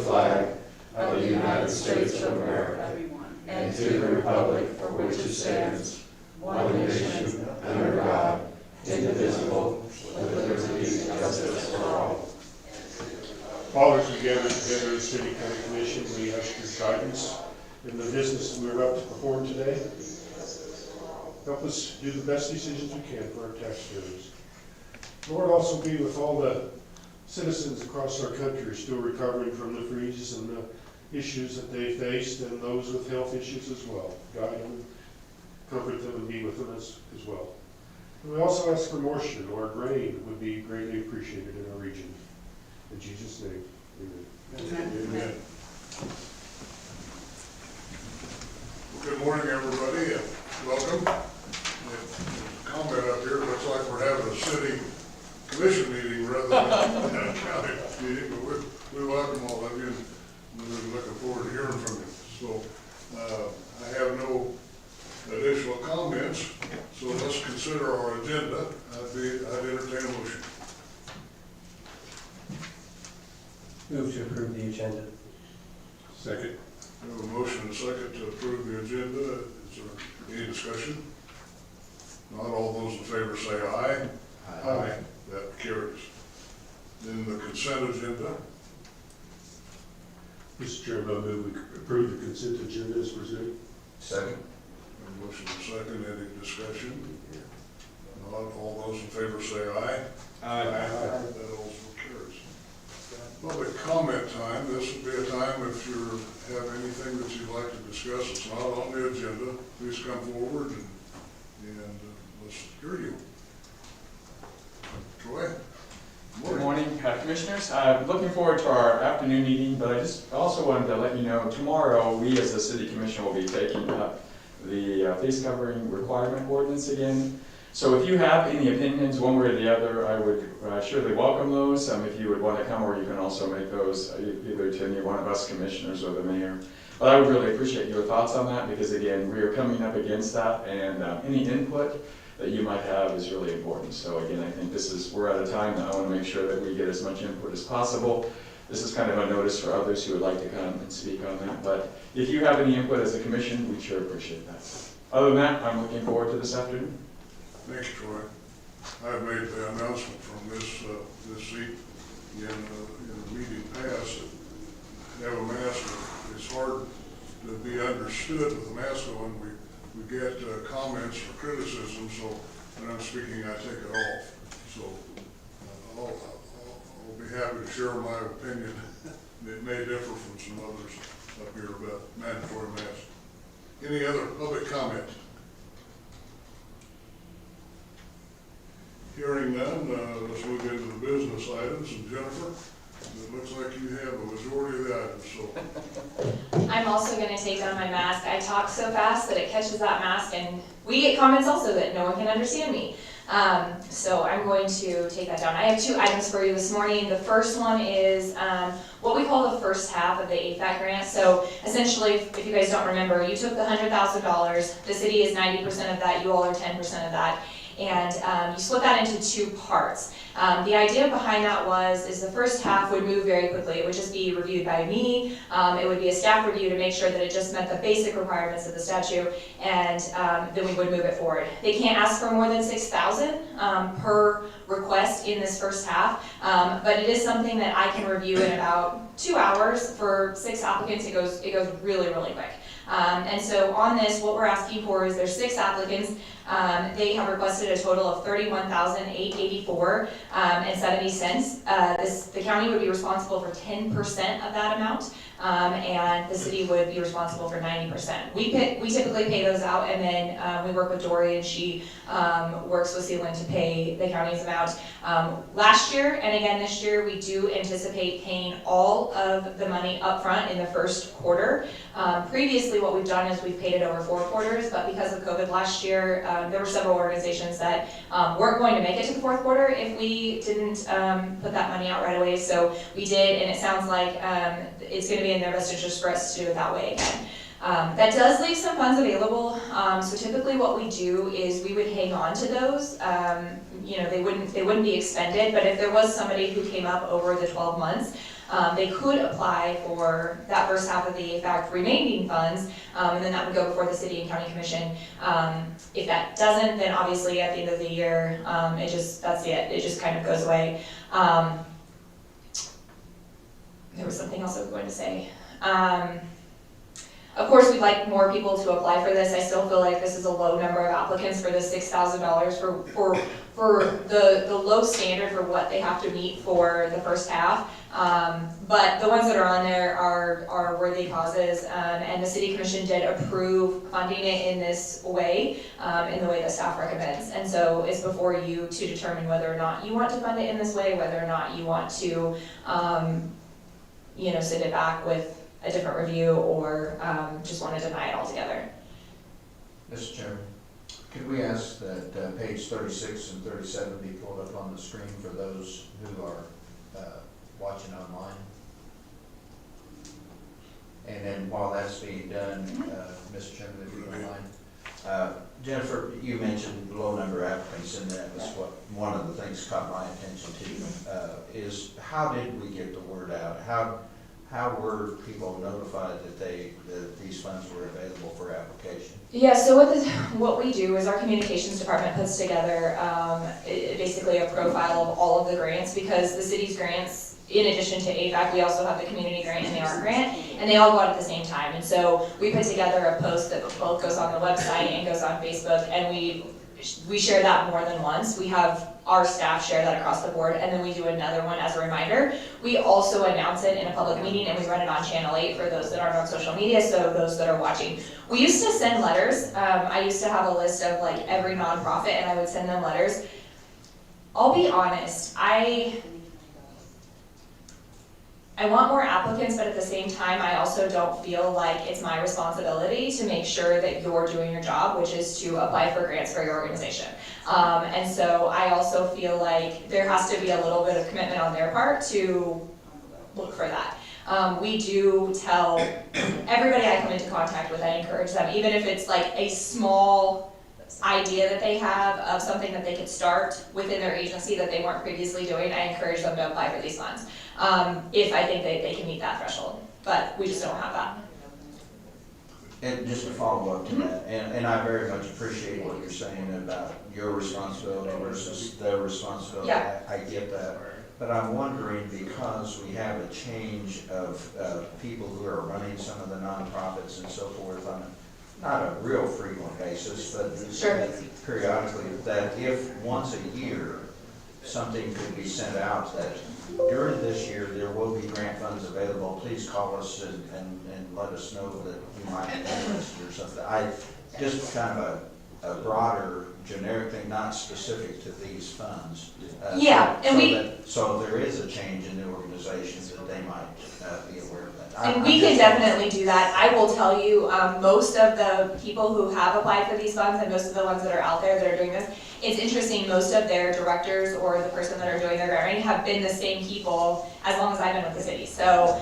flag of the United States of America and to the republic for which it stands, one nation, under God, indivisible, with liberty and justice for all. Fathers, we gather together as City County Commission, we ask your guidance in the business we're about to perform today. Help us do the best decisions we can for our taxpayers. Lord, also be with all the citizens across our country still recovering from the freeze and the issues that they faced, and those with health issues as well. Guide them, comfort them, and be with them as well. And we also ask for moisture. Lord, rain would be greatly appreciated in our region. In Jesus' name, amen. Amen. Good morning, everybody, and welcome. Comment up here, looks like we're having a city commission meeting rather than a county meeting, but we welcome all of you, and we're looking forward to hearing from you. So I have no additional comments, so let's consider our agenda. I'd entertain a motion. Move to approve the agenda. Second. We have a motion and a second to approve the agenda. Is there any discussion? Not all those in favor say aye. Aye. That carries. Then the consent agenda. Mr. Chairman, I move we approve the consent agenda as presented. Second. A motion and a second. Any discussion? Not all those in favor say aye. Aye. That also carries. Public comment time. This would be a time if you have anything that you'd like to discuss. It's not on the agenda. Please come forward and let's hear you. Troy? Good morning, Commissioners. I'm looking forward to our afternoon meeting, but I just also wanted to let you know tomorrow we as the City Commission will be taking up the face covering requirement ordinance again. So if you have any opinions one way or the other, I would surely welcome those. If you would want to come, or you can also make those either to any one of us commissioners or the mayor. But I would really appreciate your thoughts on that, because again, we are coming up against that, and any input that you might have is really important. So again, I think we're at a time that I want to make sure that we get as much input as possible. This is kind of a notice for others who would like to come and speak on that. But if you have any input as a commission, we'd sure appreciate that. Other than that, I'm looking forward to this afternoon. Thank you, Troy. I've made the announcement from this seat in the meeting past that have a mask. It's hard to be understood with a mask on. We get comments or criticism, so when I'm speaking, I take it off. So I'll be happy to share my opinion. It may differ from some others up here about mandatory masks. Any other public comment? Hearing none, let's move into the business items. And Jennifer, it looks like you have a majority of the items, so. I'm also going to take down my mask. I talk so fast that it catches that mask, and we get comments also that no one can understand me. So I'm going to take that down. I have two items for you this morning. The first one is what we call the first half of the AFAC grant. So essentially, if you guys don't remember, you took the $100,000. The city is 90% of that. You all are 10% of that. And you split that into two parts. The idea behind that is the first half would move very quickly. It would just be reviewed by me. It would be a staff review to make sure that it just met the basic requirements of the statute, and then we would move it forward. They can't ask for more than $6,000 per request in this first half, but it is something that I can review in about 2 hours. For 6 applicants, it goes really, really quick. And so on this, what we're asking for is there's 6 applicants. They have requested a total of $31,884 and 70 cents. The county would be responsible for 10% of that amount, and the city would be responsible for 90%. We typically pay those out, and then we work with Dory, and she works with Sealand to pay the county's amount. Last year and again this year, we do anticipate paying all of the money up front in the first quarter. Previously, what we've done is we've paid it over 4 quarters, but because of COVID last year, there were several organizations that weren't going to make it to the 4th quarter if we didn't put that money out right away. So we did, and it sounds like it's going to be in their best interest for us to do it that way again. That does leave some funds available. So typically what we do is we would hang on to those they wouldn't be expended, but if there was somebody who came up over the 12 months, they could apply for that first half of the AFAC remaining funds, and then that would go before the city and county commission. If that doesn't, then obviously at the end of the year, that's it. It just kind of goes away. There was something else I was going to say. Of course, we'd like more people to apply for this. I still feel like this is a low number of applicants for the $6,000 for the low standard for what they have to meet for the first half. But the ones that are on there are worthy causes, and the city commission did approve funding it in this way, in the way the staff recommends. And so it's before you to determine whether or not you want to fund it in this way, whether or not you want to, send it back with a different review, or just want to deny it altogether. Mr. Chairman, could we ask that page 36 and 37 be pulled up on the screen for those who are watching online? And then while that's being done, Mr. Chairman, if you don't mind, Jennifer, you mentioned low number of applicants, and that was what one of the things caught my attention too. Is how did we get the word out? How were people notified that these funds were available for application? Yeah, so what we do is our communications department puts together basically a profile of all of the grants, because the city's grants, in addition to AFAC, we also have the community grant and the art grant, and they all go out at the same time. And so we put together a post that both goes on the website and goes on Facebook, and we share that more than once. We have our staff share that across the board, and then we do another one as a reminder. We also announce it in a public meeting, and we run it on Channel 8 for those that aren't on social media, so those that are watching. We used to send letters. I used to have a list of like every nonprofit, and I would send them letters. I'll be honest, I want more applicants, but at the same time, I also don't feel like it's my responsibility to make sure that you're doing your job, which is to apply for grants for your organization. And so I also feel like there has to be a little bit of commitment on their part to look for that. We do tell everybody I come into contact with, I encourage them, even if it's like a small idea that they have of something that they could start within their agency that they weren't previously doing, I encourage them to apply for these funds. If I think that they can meet that threshold, but we just don't have that. And just to follow up to that, and I very much appreciate what you're saying about your responsibility versus their responsibility. Yeah. I get that. But I'm wondering, because we have a change of people who are running some of the nonprofits and so forth on not a real frequent basis, but Sure. periodically, that if once a year something could be sent out that during this year there will be grant funds available, please call us and let us know that you might be interested or something. I just kind of a broader generic thing, not specific to these funds. Yeah, So there is a change in the organizations that they might be aware of that. And we can definitely do that. I will tell you, most of the people who have applied for these funds and most of the ones that are out there that are doing this, it's interesting, most of their directors or the person that are doing their grant writing have been the same people as long as I've been with the city. So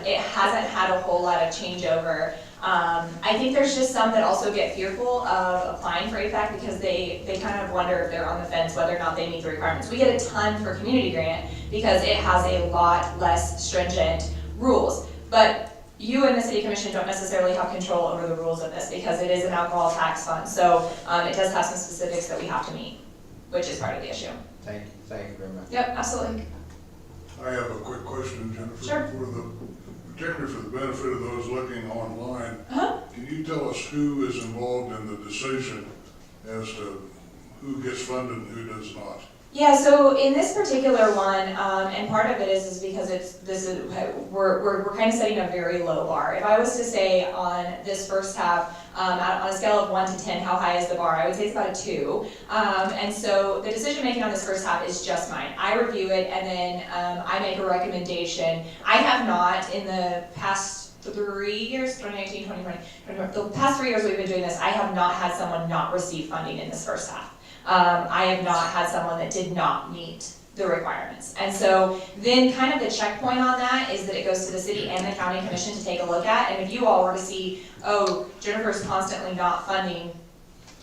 it hasn't had a whole lot of changeover. I think there's just some that also get fearful of applying for AFAC because they kind of wonder if they're on the fence whether or not they meet the requirements. We get a ton for community grant because it has a lot less stringent rules. But you and the city commission don't necessarily have control over the rules of this because it is an alcohol tax fund. So it does have some specifics that we have to meet, which is part of the issue. Thank you very much. Yep, absolutely. I have a quick question, Jennifer. Sure. Particularly for the benefit of those looking online, Uh-huh. can you tell us who is involved in the decision as to who gets funded and who does not? Yeah, so in this particular one, and part of it is because we're kind of setting a very low bar. If I was to say on this first half, on a scale of 1 to 10, how high is the bar? I would say it's about a 2. And so the decision making on this first half is just mine. I review it and then I make a recommendation. I have not in the past 3 years, 2019, 2020, the past 3 years we've been doing this, I have not had someone not receive funding in this first half. I have not had someone that did not meet the requirements. And so then kind of the checkpoint on that is that it goes to the city and the county commission to take a look at. And if you all were to see, oh, Jennifer's constantly not funding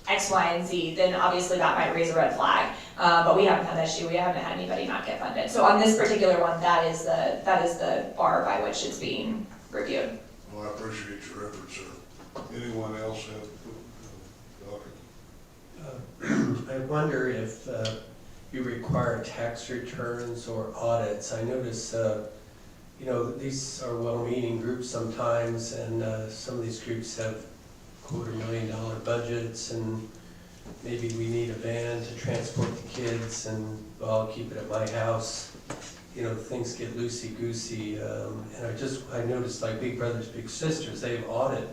X, Y, and Z, then obviously that might raise a red flag. But we haven't had that issue, we haven't had anybody not get funded. So on this particular one, that is the bar by which it's being reviewed. Well, I appreciate your efforts, sir. Anyone else have, Doctor? I wonder if you require tax returns or audits. I notice, these are well-meaning groups sometimes, and some of these groups have $250,000 budgets, and maybe we need a van to transport the kids, and I'll keep it at my house. Things get loosey-goosey, and I noticed like Big Brothers Big Sisters, they have audit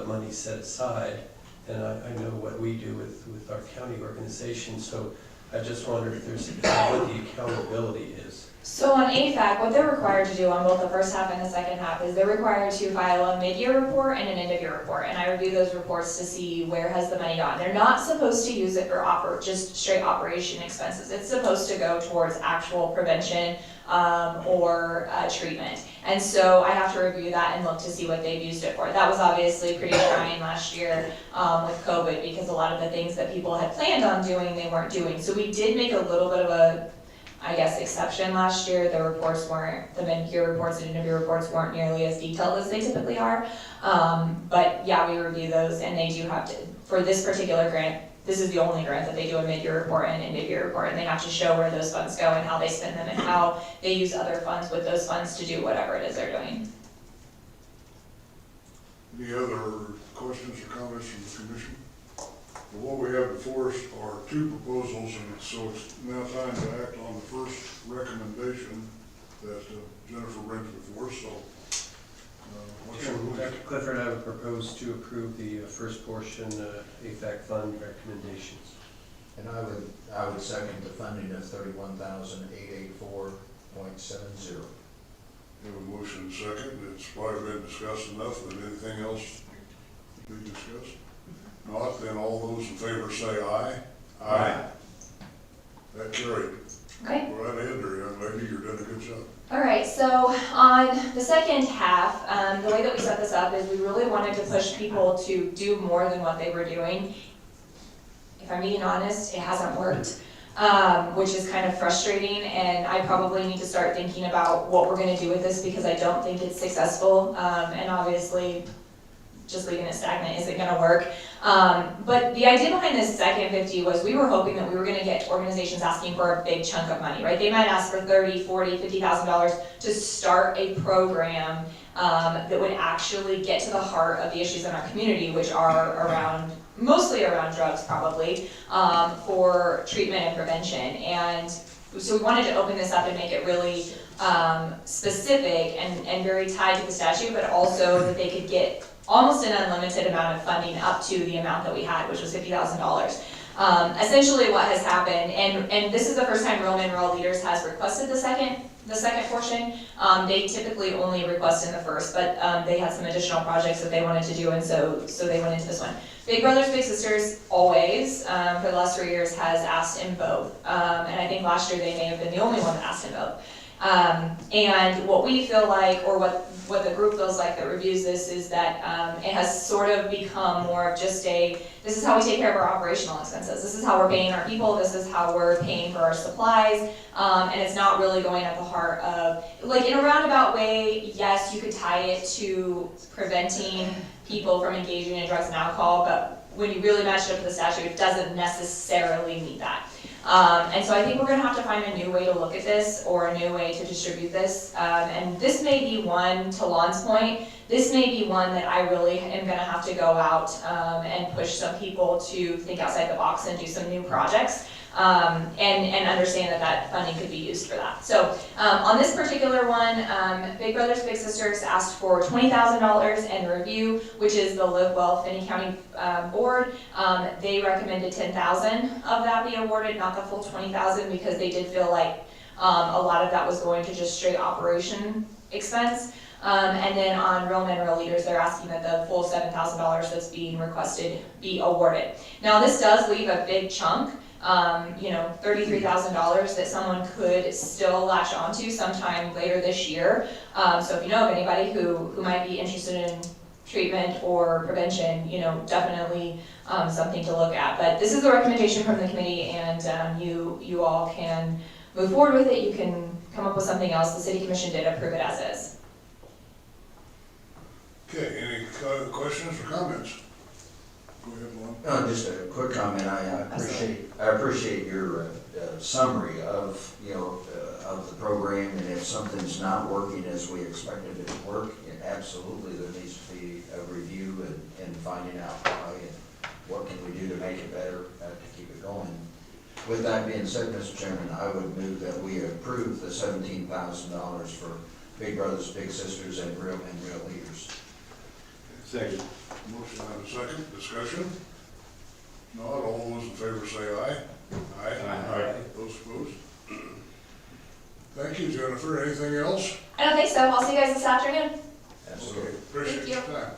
money set aside, and I know what we do with our county organization, so I just wonder if there's what the accountability is. So on AFAC, what they're required to do on both the first half and the second half is they're required to file a mid-year report and an end-of-year report. And I review those reports to see where has the money gone. They're not supposed to use it for just straight operation expenses. It's supposed to go towards actual prevention or treatment. And so I have to review that and look to see what they've used it for. That was obviously pretty trying last year with COVID, because a lot of the things that people had planned on doing, they weren't doing. So we did make a little bit of a exception last year. The mid-year reports and end-of-year reports weren't nearly as detailed as they typically are. But yeah, we review those, and they do have to, for this particular grant, this is the only grant that they do a mid-year report and an end-of-year report, and they have to show where those funds go and how they spend them and how they use other funds with those funds to do whatever it is they're doing. Any other questions or comments from the commission? Well, what we have before us are two proposals, and so it's now time to act on the first recommendation that Jennifer brings before us, so. What's your Dr. wish? Clifford, I would propose to approve the first portion AFAC fund recommendations. And I would second the funding of $31,884.70. We have a motion and second. It's probably been discussed enough, but anything else to be discussed? Not, then all those in favor say aye. Aye. That carried. Okay. Go right ahead there, young lady, you're doing a good job. All right, so on the second half, the way that we set this up is we really wanted to push people to do more than what they were doing. If I'm being honest, it hasn't worked, which is kind of frustrating, and I probably need to start thinking about what we're gonna do with this, because I don't think it's successful, and obviously just leaving it stagnant isn't gonna work. But the idea behind this second 50 was we were hoping that we were gonna get organizations asking for a big chunk of money, right? They might ask for $30,000, $40,000, $50,000 to start a program that would actually get to the heart of the issues in our community, which are mostly around drugs probably, for treatment and prevention. And so we wanted to open this up and make it really specific and very tied to the statute, but also that they could get almost an unlimited amount of funding up to the amount that we had, which was $50,000. Essentially what has happened, and this is the first time Real Men Real Leaders has requested the second portion. They typically only request in the first, but they had some additional projects that they wanted to do, and so they went into this one. Big Brothers Big Sisters always, for the last 3 years, has asked in both, and I think last year they may have been the only one that asked in both. And what we feel like, or what the group feels like that reviews this, is that it has sort of become more of just this is how we take care of our operational expenses. This is how we're paying our people. This is how we're paying for our supplies. And it's not really going at the heart of, like, in a roundabout way, yes, you could tie it to preventing people from engaging in drugs and alcohol, but when you really match it up to the statute, it doesn't necessarily mean that. And so I think we're gonna have to find a new way to look at this, or a new way to distribute this. And this may be one, to Lon's point, this may be one that I really am gonna have to go out and push some people to think outside the box and do some new projects. And understand that funding could be used for that. So on this particular one, Big Brothers Big Sisters asked for $20,000 and review, which is the Live Well Finney County board. They recommended $10,000 of that be awarded, not the full $20,000, because they did feel like a lot of that was going to just straight operation expense. And then on Real Men Real Leaders, they're asking that the full $7,000 that's being requested be awarded. Now this does leave a big chunk. $33,000 that someone could still latch onto sometime later this year. So if you know of anybody who might be interested in treatment or prevention, definitely something to look at. But this is the recommendation from the committee, and you all can move forward with it. You can come up with something else. The city commission did approve it as is. Okay, any questions or comments? Go ahead, Lon. Just a quick comment. I appreciate your summary of, of the program, and if something's not working as we expected it to work, absolutely there needs to be a review and finding out why and what can we do to make it better, to keep it going. With that being said, Mr. Chairman, I would move that we approve the $17,000 for Big Brothers Big Sisters and Real Leaders. Second. Motion and a second, discussion? Not all those in favor say aye. Aye. Those opposed? Thank you, Jennifer. Anything else? I don't think so. I'll see you guys this afternoon. Absolutely. Okay, appreciate Thank your you. time.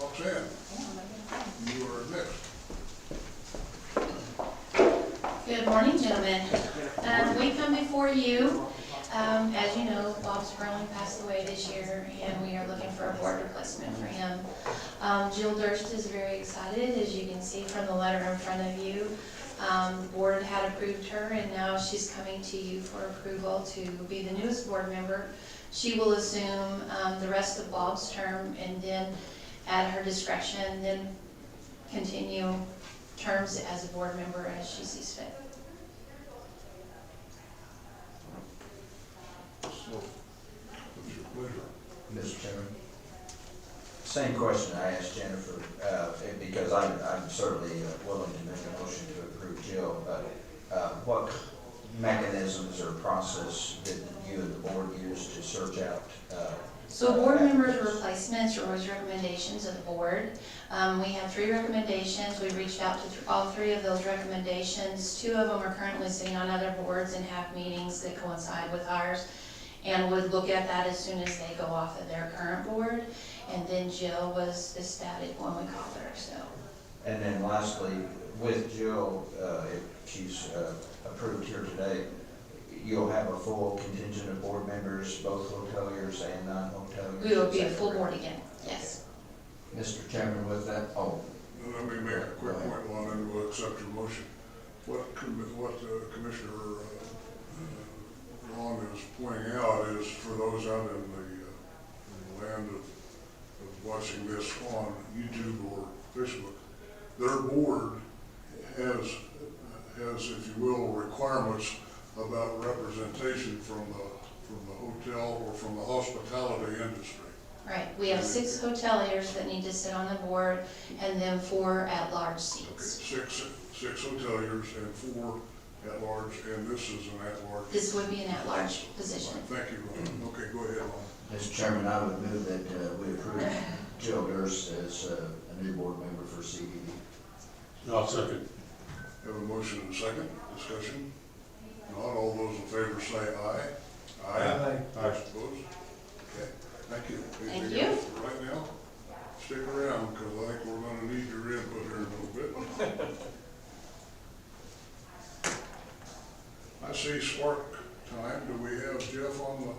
Roxanne, you are next. Good morning, gentlemen. We come before you, as you know, Bob Sperling passed away this year, and we are looking for a board replacement for him. Jill Durst is very excited, as you can see from the letter in front of you. The board had approved her, and now she's coming to you for approval to be the newest board member. She will assume the rest of Bob's term, and then at her discretion, then continue terms as a board member as she sees fit. So, what's your pleasure? Mr. Chairman. Same question I asked Jennifer, because I'm certainly willing to make a motion to approve Jill, but what mechanisms or process did you and the board use to search out? So board members' replacements are always recommendations of the board. We have 3 recommendations. We reached out to all 3 of those recommendations. 2 of them are currently sitting on other boards and have meetings that coincide with ours, and would look at that as soon as they go off of their current board. And then Jill was ecstatic when we called her, so. And then lastly, with Jill, if she's approved here today, you'll have a full contingent of board members, both hoteliers and non-hoteliers? We will be a Is that full correct? board again, yes. Mr. Chairman, with that, Let me make a quick point, Lon, and we'll accept your motion. What Commissioner Ron is pointing out is for those out in the land of watching this on YouTube or Facebook, their board has, if you will, requirements about representation from the hotel or from the hospitality industry. Right, we have 6 hoteliers that need to sit on the board, and then 4 at-large Okay, seats. 6 hoteliers and 4 at-large, and this is an at-large. This would be an at-large position. Thank you, Ron. Okay, go ahead, Ron. Mr. Chairman, I would move that we approve Jill Durst as a new board member for CBD. I'll second. Have a motion and a second, discussion. Not all those in favor say aye. Aye. Opposed? Okay, thank you. Thank Anything you. else for right now? Stick around, because I think we're gonna need your input here in a little bit. I see spark time. Do we have Jeff on the,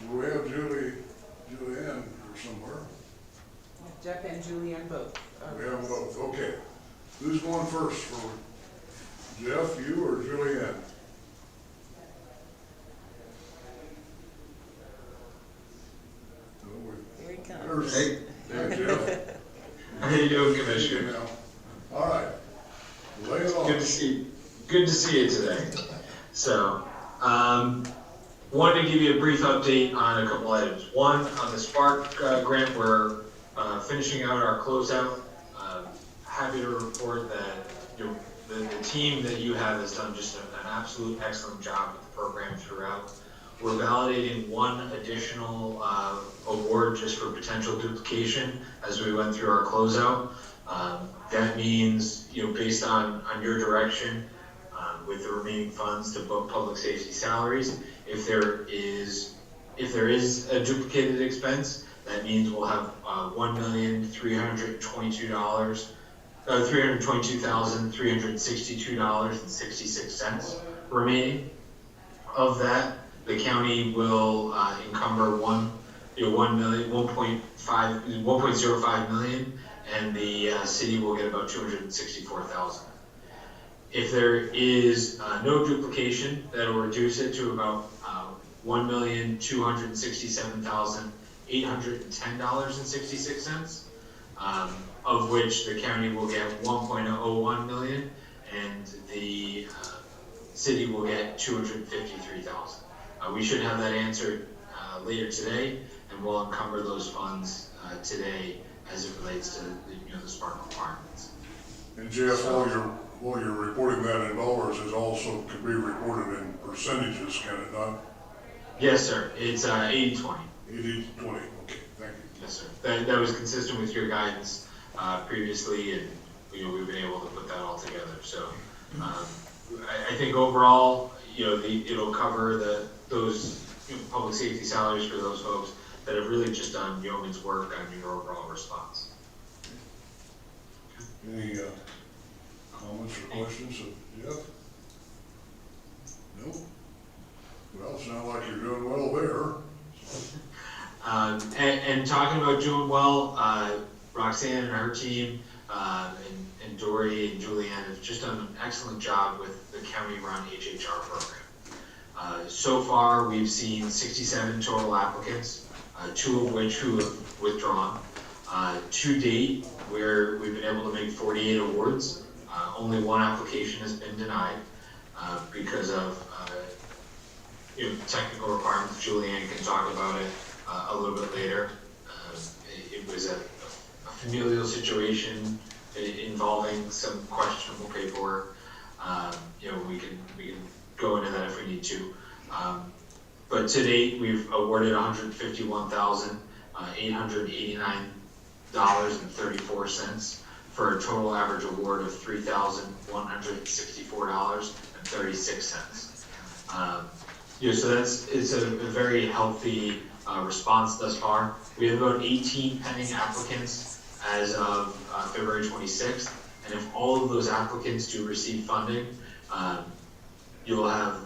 do we have Julianne or somewhere? Jeff and Julianne both. We have them both, okay. Who's going first for Jeff, you or Julianne? Here he comes. Hey, Jeff. How you doing, See you Commissioner? now. All right. Lay it on. Good to see you today. So, wanted to give you a brief update on a couple items. One, on the Spark grant, we're finishing out our closeout. Happy to report that the team that you have has done just an absolute excellent job with the program throughout. We're validating one additional award just for potential duplication as we went through our closeout. That means, based on your direction, with the remaining funds to book public safety salaries, if there is a duplicated expense, that means we'll have $322,362.66 remaining. Of that, the county will encumber one 1.05 million, and the city will get about 264,000. If there is no duplication, that will reduce it to about $1,267,810.66, of which the county will get 1.01 million, and the city will get 253,000. We should have that answered later today, and we'll encumber those funds today as it relates to the spark requirements. And Jeff, while you're reporting that in dollars, it also could be reported in percentages, can it not? Yes, sir. It's 80-20. 80-20, okay, thank you. Yes, sir. That was consistent with your guidance previously, and we've been able to put that all together. So I think overall, it'll cover those public safety salaries for those folks that have really just done yeoman's work on your overall response. Any comments or questions of Jeff? No? Well, sound like you're doing well there. And talking about doing well, Roxanne and her team, and Dory and Julianne have just done an excellent job with the county-run HHR program. So far, we've seen 67 total applicants, 2 of which who have withdrawn. To date, we've been able to make 48 awards. Only 1 application has been denied because of technical requirements. Julianne can talk about it a little bit later. It was a familial situation involving some questionable paperwork. We can go into that if we need to. But to date, we've awarded $151,889.34 for a total average award of $3,164.36. So it's a very healthy response thus far. We have about 18 pending applicants as of February 26th, and if all of those applicants do receive funding, you'll have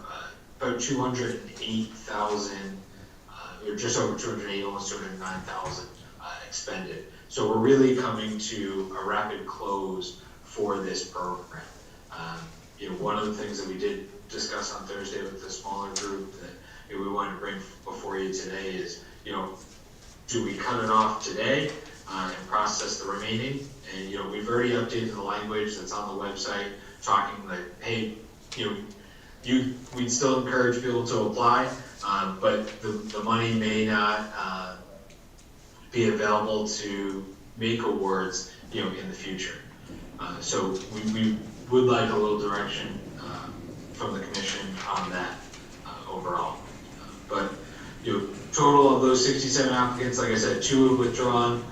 about 208,000, or just over 208, almost 209,000 expended. So we're really coming to a rapid close for this program. One of the things that we did discuss on Thursday with the smaller group that we wanted to bring before you today is, do we cut it off today and process the remaining? And we've already updated the language that's on the website, talking like, hey, we'd still encourage people to apply, but the money may not be available to make awards, in the future. So we would like a little direction from the commission on that overall. But total of those 67 applicants, like I said, 2 have withdrawn,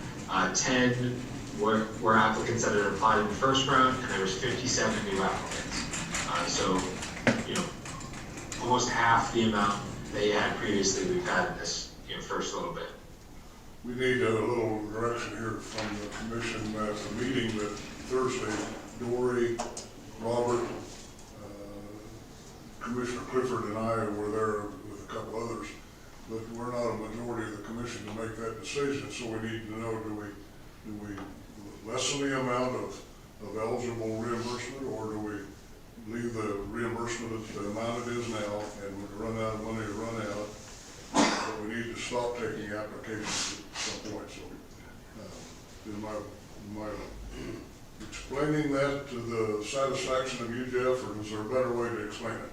10 were applicants that had applied in the first round, and there was 57 new applicants. So almost half the amount they had previously we've had in this first little bit. We need a little direction here from the commission at the meeting that Thursday, Dory, Robert, Commissioner Clifford and I were there with a couple others, but we're not a majority of the commission to make that decision, so we need to know, do we lessen the amount of eligible reimbursement, or do we leave the reimbursement at the amount it is now, and when we run out of money to run out, but we need to stop taking applications at some point. So am I explaining that to the satisfaction of you, Jeff, or is there a better way to explain it?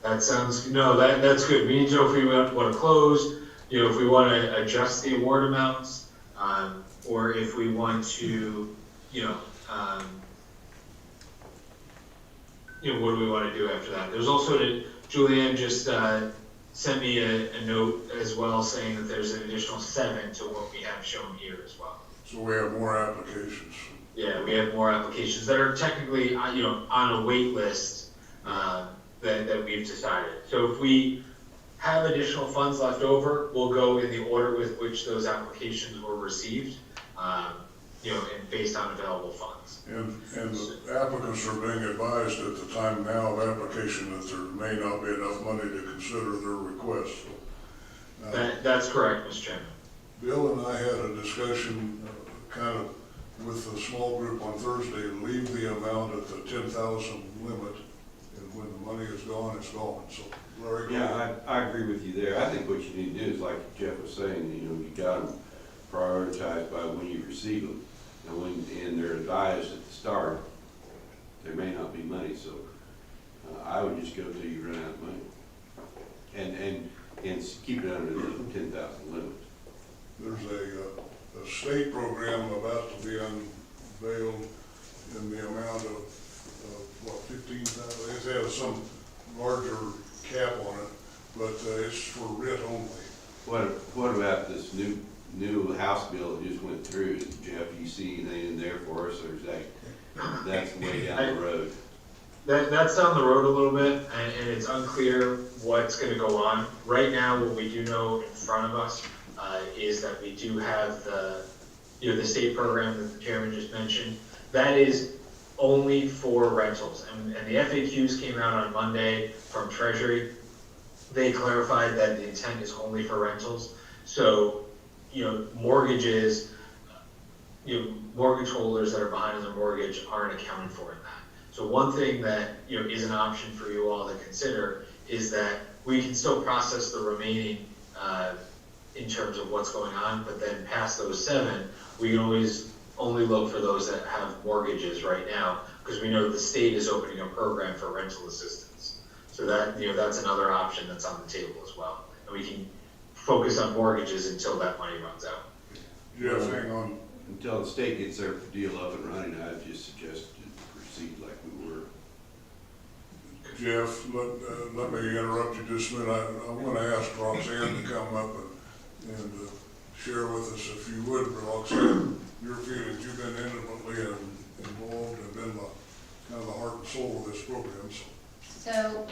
That sounds, that's good. We need to know if we want to close, if we want to adjust the award amounts, or if we want to, what do we want to do after that? There's also, Julianne just sent me a note as well saying that there's an additional 7 to what we have shown here as well. So we have more applications. Yeah, we have more applications that are technically, on a wait list that we've decided. So if we have additional funds left over, we'll go in the order with which those applications were received, and based on available funds. And the applicants are being advised at the time now of application that there may not be enough money to consider their request. So That's correct, Mr. Chairman. Bill and I had a discussion, kind of with the small group on Thursday, to leave the amount at the 10,000 limit, and when the money is gone, it's gone, so, Larry? Yeah, I agree with you there. I think what you need to do is, like Jeff was saying, you got them prioritized by when you receive them. And they're advised at the start, there may not be money, so I would just go till you run out of money. And keep it under the 10,000 limit. There's a state program about to be unveiled in the amount of what, 15,000? It has some larger cap on it, but it's for writ only. What about this new House bill that just went through? Jeff, you see anything in there for us, or is that's way down the road? That's down the road a little bit, and it's unclear what's gonna go on. Right now, what we do know in front of us, is that we do have the state program that the chairman just mentioned. That is only for rentals, and the FAQs came out on Monday from Treasury. They clarified that the intent is only for rentals. So, mortgages, mortgage holders that are behind on their mortgage aren't accounted for in that. So one thing that, is an option for you all to consider is that we can still process the remaining, in terms of what's going on, but then past those 7, we can always only look for those that have mortgages right now, because we know the state is opening a program for rental assistance. So that, that's another option that's on the table as well. And we can focus on mortgages until that money runs out. Jeff, hang on. Until the state gets their deal up and running, I'd just suggest to proceed like we were. Jeff, let me interrupt you just a minute. I want to ask Roxanne to come up and share with us, if you would, Roxanne, your feelings. You've been intimately involved and been kind of the heart and soul of this program. So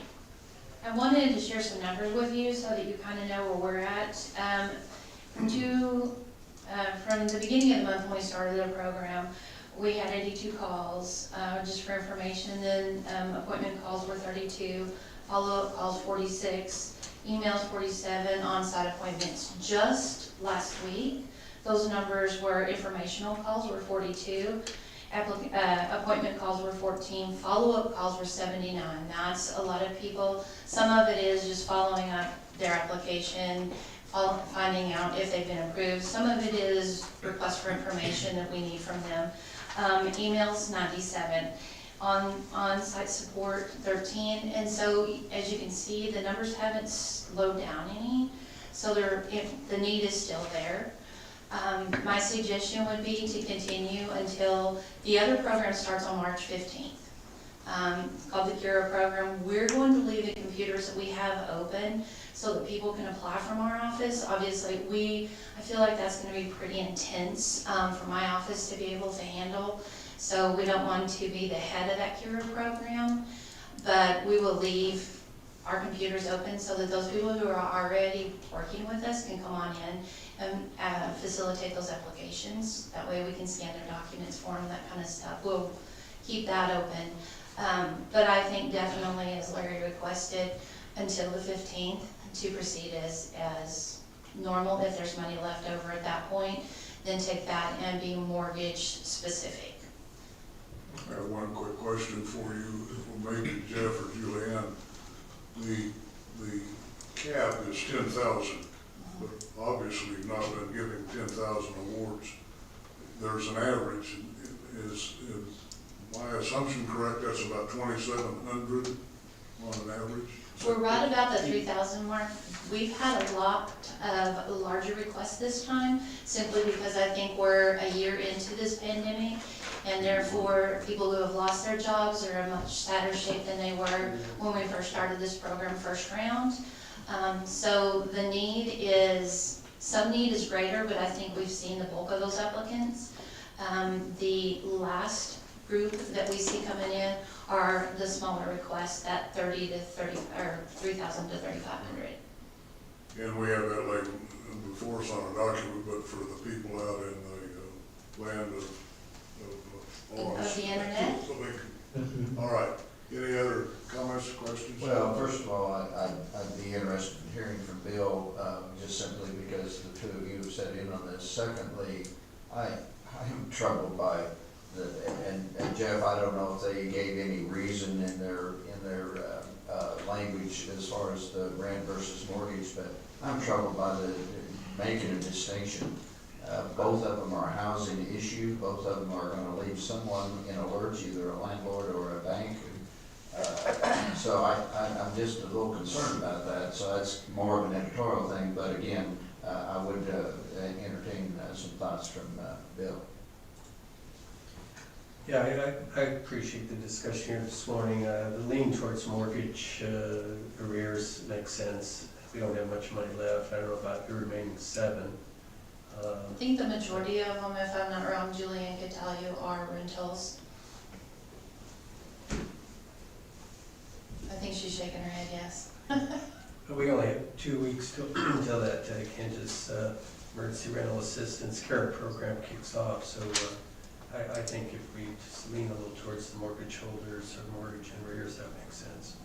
I wanted to share some numbers with you so that you kind of know where we're at. From the beginning of the month when we started the program, we had 82 calls, just for information. Then appointment calls were 32, follow-up calls 46, emails 47, on-site appointments. Just last week, those numbers were informational calls were 42, appointment calls were 14, follow-up calls were 79. That's a lot of people. Some of it is just following up their application, finding out if they've been approved. Some of it is requests for information that we need from them. Emails 97, on-site support 13, and so as you can see, the numbers haven't slowed down any, so the need is still there. My suggestion would be to continue until the other program starts on March 15th. Called the Cura program. We're going to leave the computers that we have open so that people can apply from our office. Obviously, I feel like that's going to be pretty intense for my office to be able to handle. So we don't want to be the head of that Cura program, but we will leave our computers open so that those people who are already working with us can come on in and facilitate those applications. That way we can scan their documents for them, that kind of stuff. We'll keep that open. But I think definitely, as Larry requested, until the 15th to proceed as normal. If there's money left over at that point, then take that and be mortgage specific. I have one quick question for you, maybe Jeff or Julianne. The cap is 10,000, but obviously not been giving 10,000 awards. There's an average. Is my assumption correct? That's about 2,700 on an average? We're right about the 3,000 mark. We've had a lot of larger requests this time, simply because I think we're a year into this pandemic, and therefore people who have lost their jobs are in much sadder shape than they were when we first started this program first round. So the some need is greater, but I think we've seen the bulk of those applicants. The last group that we see coming in are the smaller requests, that 30 to 30 or 3,000 to 3,500. And we have that like before us on a document, but for the people out in the land of Of the internet? All right. Any other comments, questions? Well, first of all, I'd be interested in hearing from Bill, just simply because the two of you have sat in on this. Secondly, I am troubled by and Jeff, I don't know if they gave any reason in their language as far as the rent versus mortgage, but I'm troubled by the making a distinction. Both of them are a housing issue. Both of them are gonna leave someone in a lurch, either a landlord or a bank. So I'm just a little concerned about that. So that's more of an editorial thing, but again, I would entertain some thoughts from Bill. Yeah, I appreciate the discussion here this morning. The lean towards mortgage arrears makes sense. We don't have much money left. I don't know about the remaining 7. I think the majority of them, if I'm not wrong, Julian could tell you, are rentals. I think she's shaking her head yes. We only have 2 weeks until that Kansas Emergency Rental Assistance Care Program kicks off. So I think if we just lean a little towards the mortgage holders or mortgage arrears, that makes sense.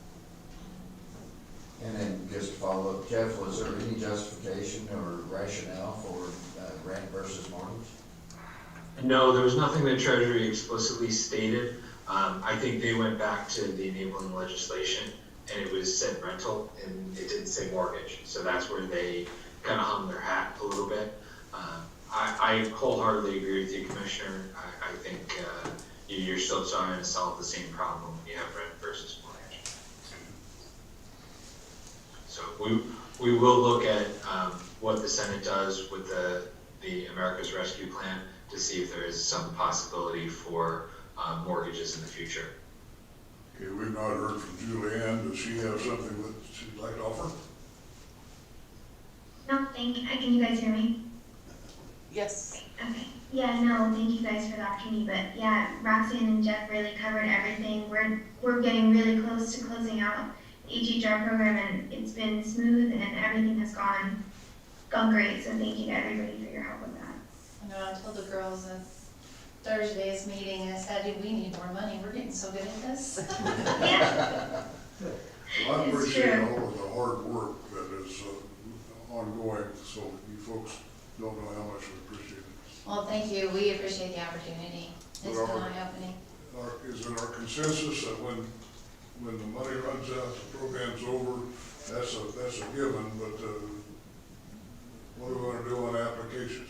And then just to follow up, Jeff, was there any justification or rationale for rent versus mortgage? No, there was nothing that Treasury explicitly stated. I think they went back to the enabling legislation and it was said rental and it didn't say mortgage. So that's where they kind of hung their hat a little bit. I wholeheartedly agree with you, Commissioner. I think you're still trying to solve the same problem when you have rent versus mortgage. So we will look at what the Senate does with the America's Rescue Plan to see if there is some possibility for mortgages in the future. Okay, we've not heard from Julianne. Does she have something that she'd like to offer? No, thank you. Can you guys hear me? Yes. Okay. Yeah, no, thank you guys for the opportunity. But yeah, Roxanne and Jeff really covered everything. We're getting really close to closing out the HHR program, and it's been smooth, and everything has gone great. So thank you to everybody for your help with that. I know I told the girls at Thursday's meeting, I said, we need more money. We're getting so good at this. Yeah. Well, I It's appreciate true. all of the hard work that is ongoing, so you folks don't know how much we appreciate it. Well, thank you. We appreciate the opportunity. It's been eye-opening. Is it our consensus that when the money runs out, the program's over, that's a given, but what are we gonna do on applications?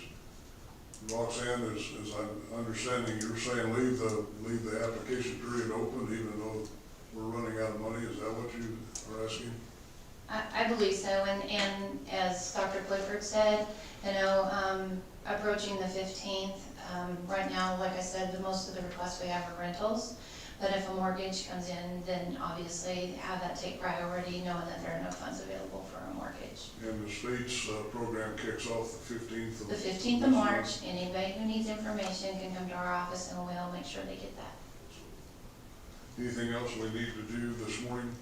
Roxanne, as I'm understanding, you're saying leave the application period open even though we're running out of money, is that what you are asking? I believe so, and as Dr. Clifford said, you know, approaching the 15th, right now, like I said, most of the requests we have are rentals, but if a mortgage comes in, then obviously have that take priority, knowing that there are no funds available for a mortgage. And the state's program kicks off the 15th of The 15th of March, anybody who needs information can come to our office and we'll make sure they get that. Anything else we need to do this morning?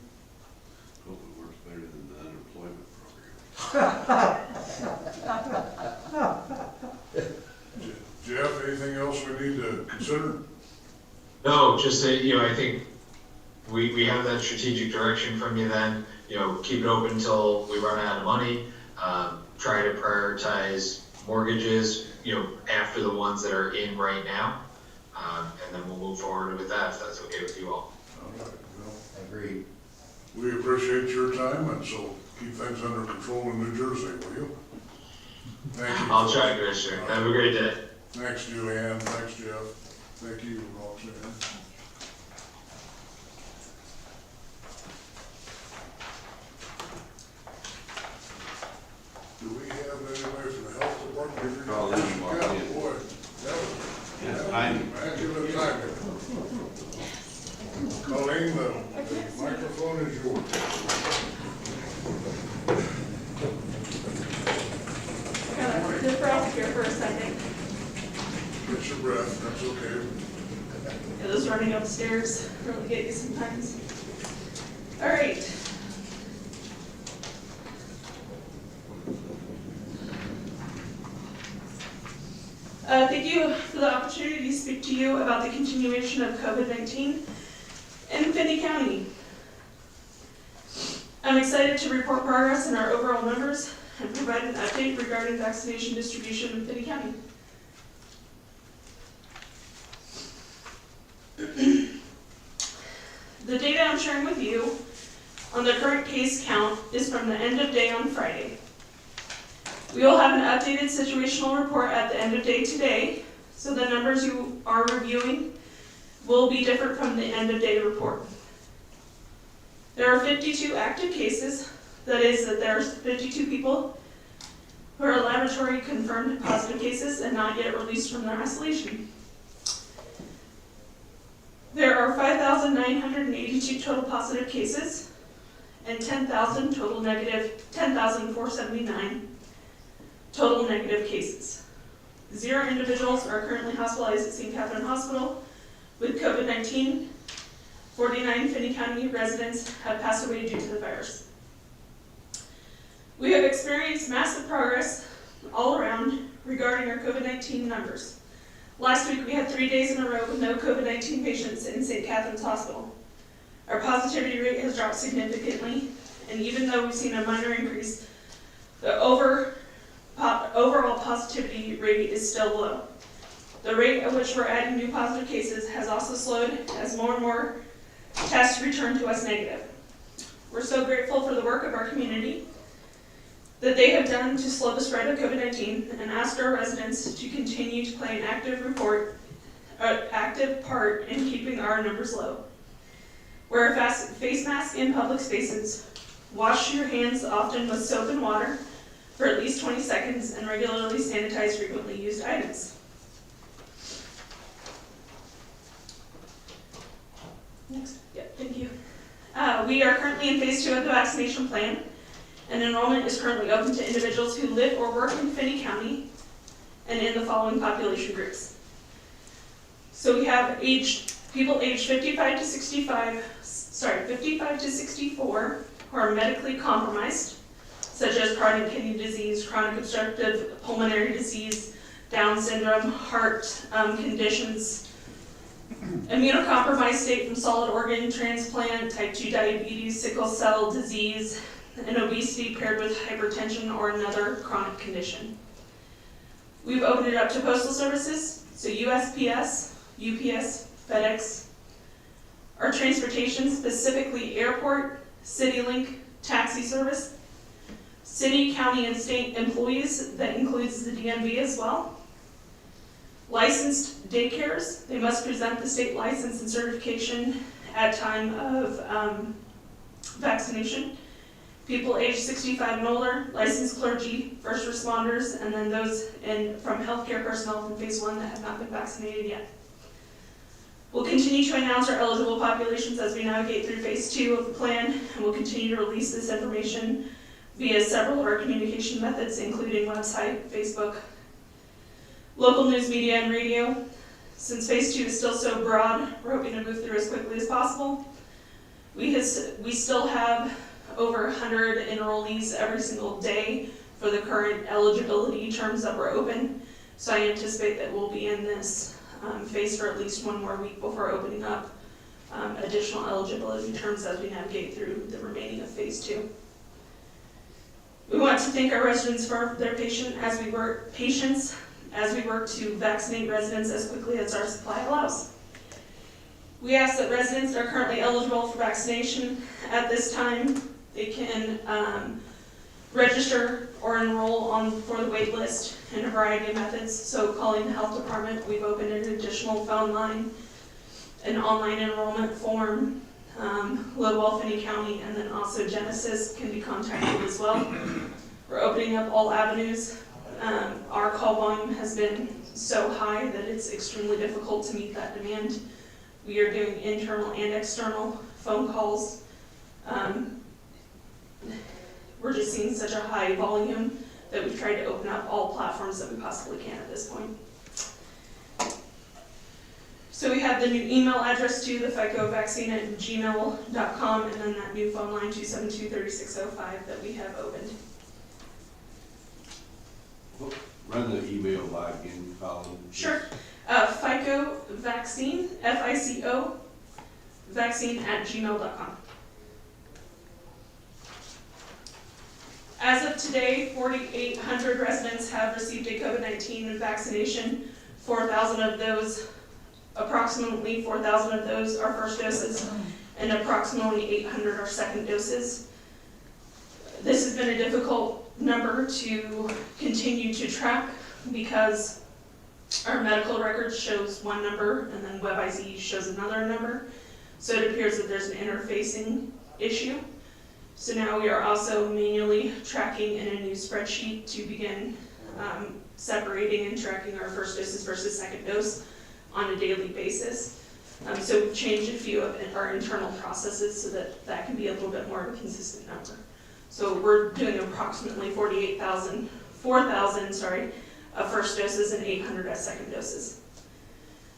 Hope it works better than the unemployment program. Jeff, anything else we need to consider? No, just that, you know, I think we have that strategic direction from you then, you know, keep it open until we run out of money, try to prioritize mortgages, you know, after the ones that are in right now, and then we'll move forward with that if that's okay with you all. All right, well, Agreed. we appreciate your time, and so keep things under control in New Jersey, will you? Thank you. I'll try, Commissioner. Have a great day. Thanks, Julianne. Thanks, Jeff. Thank you, Roxanne. Do we have anybody from the health department? Call in and walk Yeah, in. boy, Yeah, man, give it time here. Colleen, the microphone is yours. Kind of deep breath here for a second. Get your breath, that's okay. It is running upstairs, really get you sometimes. All right. Thank you for the opportunity to speak to you about the continuation of COVID-19. In Finney County. I'm excited to report progress in our overall numbers and provide an update regarding vaccination distribution in Finney County. The data I'm sharing with you on the current case count is from the end of day on Friday. We will have an updated situational report at the end of day today, so the numbers you are reviewing will be different from the end of day report. There are 52 active cases, that is that there's 52 people who are laboratory confirmed positive cases and not yet released from their isolation. There are 5,982 total positive cases and 10,479 total negative cases. 0 individuals are currently hospitalized at St. Catherine Hospital with COVID-19. 49 Finney County residents have passed away due to the virus. We have experienced massive progress all around regarding our COVID-19 numbers. Last week we had 3 days in a row with no COVID-19 patients in St. Catherine's Hospital. Our positivity rate has dropped significantly, and even though we've seen a minor increase, the overall positivity rate is still low. The rate at which we're adding new positive cases has also slowed as more and more tests return to us negative. We're so grateful for the work of our community that they have done to slow the spread of COVID-19 and ask our residents to continue to play an active part in keeping our numbers low. Wear a face mask in public spaces. Wash your hands often with soap and water for at least 20 seconds and regularly sanitize frequently used items. Next, yeah, thank you. We are currently in phase 2 of the vaccination plan, and enrollment is currently open to individuals who live or work in Finney County and in the following population groups. So we have people aged 55 to 64 who are medically compromised, such as chronic kidney disease, chronic obstructive pulmonary disease, Down syndrome, heart conditions, immunocompromised state from solid organ transplant, type 2 diabetes, sickle cell disease, and obesity paired with hypertension or another chronic condition. We've opened it up to postal services, so USPS, UPS, FedEx. Our transportation, specifically airport, CityLink, taxi service, city, county, and state employees, that includes the DMV as well. Licensed daycares, they must present the state license and certification at time of vaccination. People aged 65 and older, licensed clergy, first responders, and then those from healthcare personnel from phase 1 that have not been vaccinated yet. We'll continue to announce our eligible populations as we navigate through phase 2 of the plan, and we'll continue to release this information via several of our communication methods, including website, Facebook, local news media, and radio. Since phase 2 is still so broad, we're hoping to move through as quickly as possible. We still have over 100 enrollees every single day for the current eligibility terms that were open, so I anticipate that we'll be in this phase for at least 1 more week before opening up additional eligibility terms as we navigate through the remaining of phase 2. We want to thank our residents for their patience as we work to vaccinate residents as quickly as our supply allows. We ask that residents that are currently eligible for vaccination at this time, they can register or enroll for the wait list in a variety of methods. So calling the health department, we've opened an additional phone line, an online enrollment form, Lowell, Finney County, and then also Genesis can be contacted as well. We're opening up all avenues. Our call volume has been so high that it's extremely difficult to meet that demand. We are doing internal and external phone calls. We're just seeing such a high volume that we've tried to open up all platforms that we possibly can at this point. So we have the new email address too, the ficovaccine@gmail.com, and then that new phone line 272-3605 that we have opened. Run the email by again, Colin. Sure. FICO Vaccine, FICO vaccine@gmail.com. As of today, 4,800 residents have received a COVID-19 vaccination. 4,000 of those, approximately 4,000 of those are first doses, and approximately 800 are second doses. This has been a difficult number to continue to track because our medical record shows one number and then WebIZ shows another number. So it appears that there's an interfacing issue. So now we are also manually tracking in a new spreadsheet to begin separating and tracking our first doses versus second dose on a daily basis. So we've changed a few of our internal processes so that that can be a little bit more of a consistent number. So we're doing approximately 4,000 of first doses and 800 as second doses.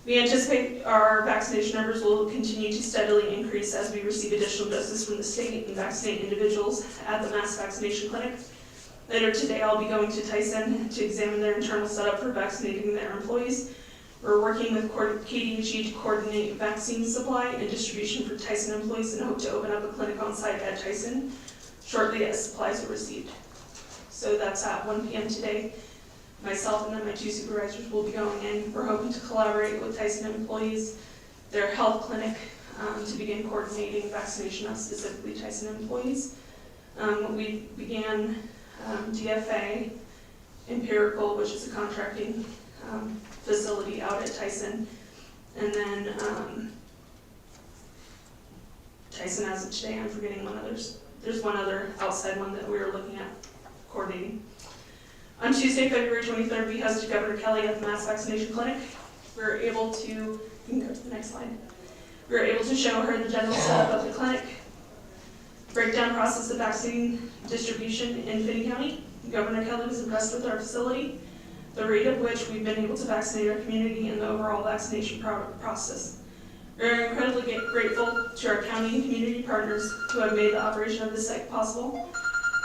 We anticipate our vaccination numbers will continue to steadily increase as we receive additional doses from the state and vaccinate individuals at the mass vaccination clinic. Later today, I'll be going to Tyson to examine their internal setup for vaccinating their employees. We're working with KDHE to coordinate vaccine supply and distribution for Tyson employees and hope to open up a clinic on site at Tyson shortly as supplies are received. So that's at 1 p.m. today. Myself and then my 2 supervisors will be going in. We're hoping to collaborate with Tyson employees, their health clinic, to begin coordinating vaccination of specifically Tyson employees. We began DFA Empirical, which is a contracting facility out at Tyson, and then Tyson as of today, I'm forgetting one others. There's one other outside one that we were looking at coordinating. On Tuesday, February 23rd, we hosted Governor Kelly at the Mass Vaccination Clinic. We were able to, you can go to the next slide. We were able to show her the general setup of the clinic, breakdown process of vaccine distribution in Finney County. Governor Kelly was impressed with our facility, the rate at which we've been able to vaccinate our community, and the overall vaccination process. We are incredibly grateful to our county and community partners who have made the operation of this site possible,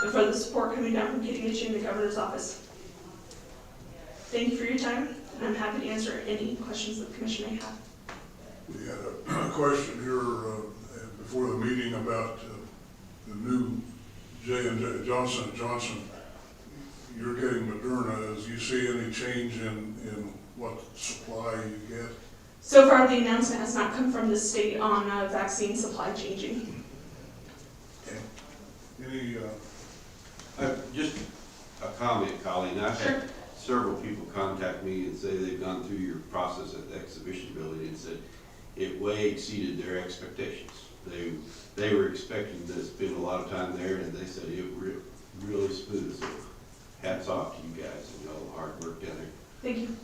and for the support coming down from KDHE and the governor's office. Thank you for your time, and I'm happy to answer any questions that the commission may have. We had a question here before the meeting about the new J&J, Johnson & Johnson. You're getting Moderna. Do you see any change in what supply you get? So far, the announcement has not come from the state on vaccine supply changing. Okay. Any, Just a comment, Colleen. I've Sure. had several people contact me and say they've gone through your process at the exhibition building and said it way exceeded their expectations. They were expecting to spend a lot of time there, and they said it really smooth. So hats off to you guys and all the hard work down there. Thank you.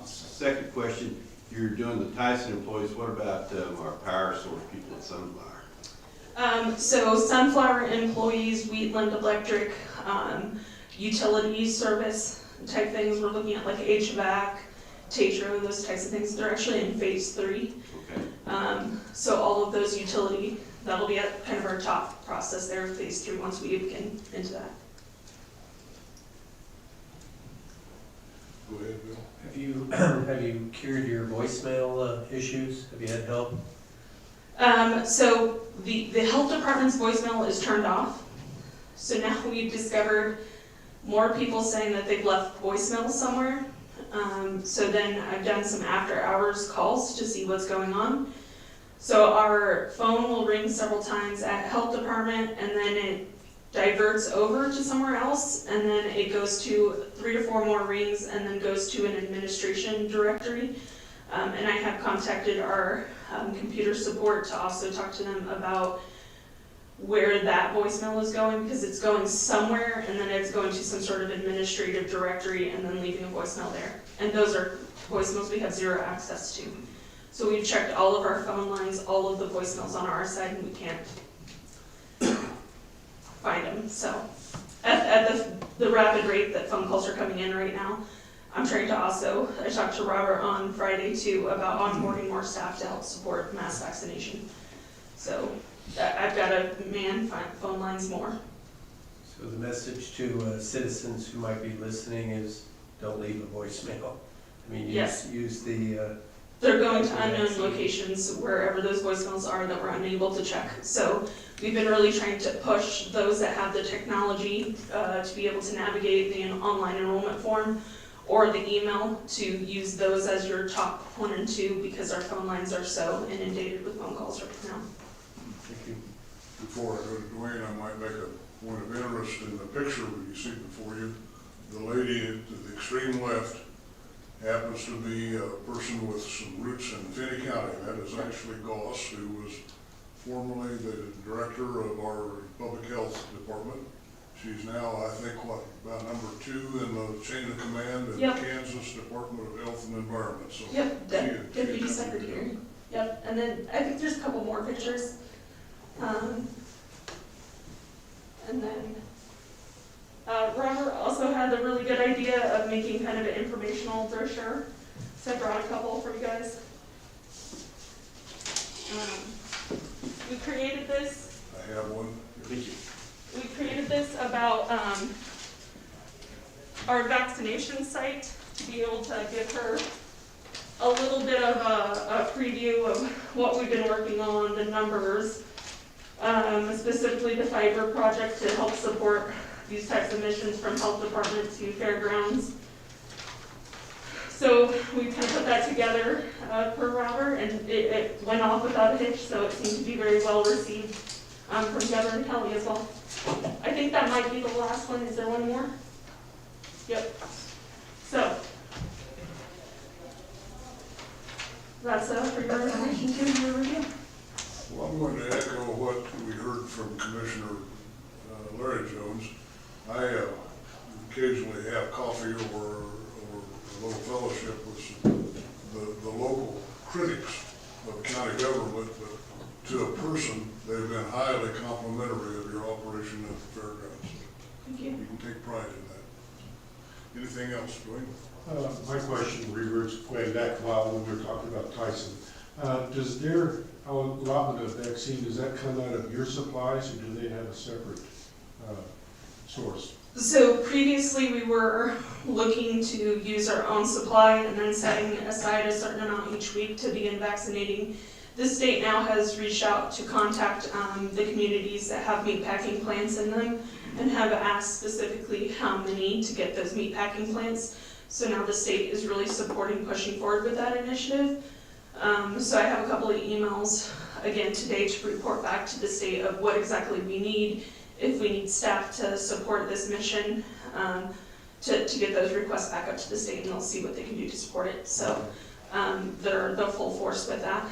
Second question, you're doing the Tyson employees. What about our power source people at Sunflower? So Sunflower employees, Wheatland Electric, utility service type things. We're looking at like HVAC, Tetro, those types of things. They're actually in phase 3. Okay. So all of those utility, that'll be at kind of our top process there, phase 3, once we get into that. go ahead, Bill. Have you cured your voicemail issues? Have you had help? So the health department's voicemail is turned off. So now we've discovered more people saying that they've left voicemail somewhere. So then I've done some after hours calls to see what's going on. So our phone will ring several times at health department, and then it diverts over to somewhere else, and then it goes to 3 or 4 more rings, and then goes to an administration directory. And I have contacted our computer support to also talk to them about where that voicemail is going, because it's going somewhere, and then it's going to some sort of administrative directory, and then leaving a voicemail there. And those are voicemails we have 0 access to. So we've checked all of our phone lines, all of the voicemails on our side, and we can't find them. So at the rapid rate that phone calls are coming in right now, I'm trying to also, I talked to Robert on Friday too about onboarding more staff to help support mass vaccination. So I've got to man phone lines more. So the message to citizens who might be listening is don't leave a voicemail. I mean, Yes. use the they're going to unknown locations wherever those voicemails are that we're unable to check. So we've been really trying to push those that have the technology to be able to navigate the online enrollment form or the email, to use those as your top 1 and 2, because our phone lines are so inundated with phone calls right now. Thank you. Before I go to Dwayne, I might make a point of interest in the picture that you see before you. The lady at the extreme left happens to be a person with some roots in Finney County. That is actually Goss, who was formerly the director of our public health department. She's now, I think, about number 2 in the chain of command in Yep. Kansas Department of Health and Environment. So Yep, she- deputy secretary. Yep, and then I think there's a couple more pictures. And then Robert also had the really good idea of making kind of an informational brochure. So I brought a couple for you guys. We created this. I have one. Thank you. We created this about our vaccination site, to be able to give her a little bit of a preview of what we've been working on, the numbers, specifically the fiber project to help support these types of missions from health department to fairgrounds. So we kind of put that together for Robert, and it went off without a hitch, so it seemed to be very well received from Governor Kelly as well. I think that might be the last one. Is there one more? Yep. So that's for your information too, your review. Well, I'm going to echo what we heard from Commissioner Larry Jones. I occasionally have coffee or a little fellowship with the local critics of county government, but to a person, they've been highly complimentary of your operation at the fairgrounds. Thank you. You can take pride in that. Anything else, Dwayne? My question reverts way back a while when we were talking about Tyson. Does their allotment of vaccine, does that come out of your supplies, or do they have a separate source? So previously we were looking to use our own supply and then setting aside a certain amount each week to begin vaccinating. The state now has reached out to contact the communities that have meatpacking plants in them and have asked specifically how many to get those meatpacking plants. So now the state is really supporting pushing forward with that initiative. So I have a couple of emails again today to report back to the state of what exactly we need, if we need staff to support this mission, to get those requests back up to the state, and they'll see what they can do to support it. So they're full force with that.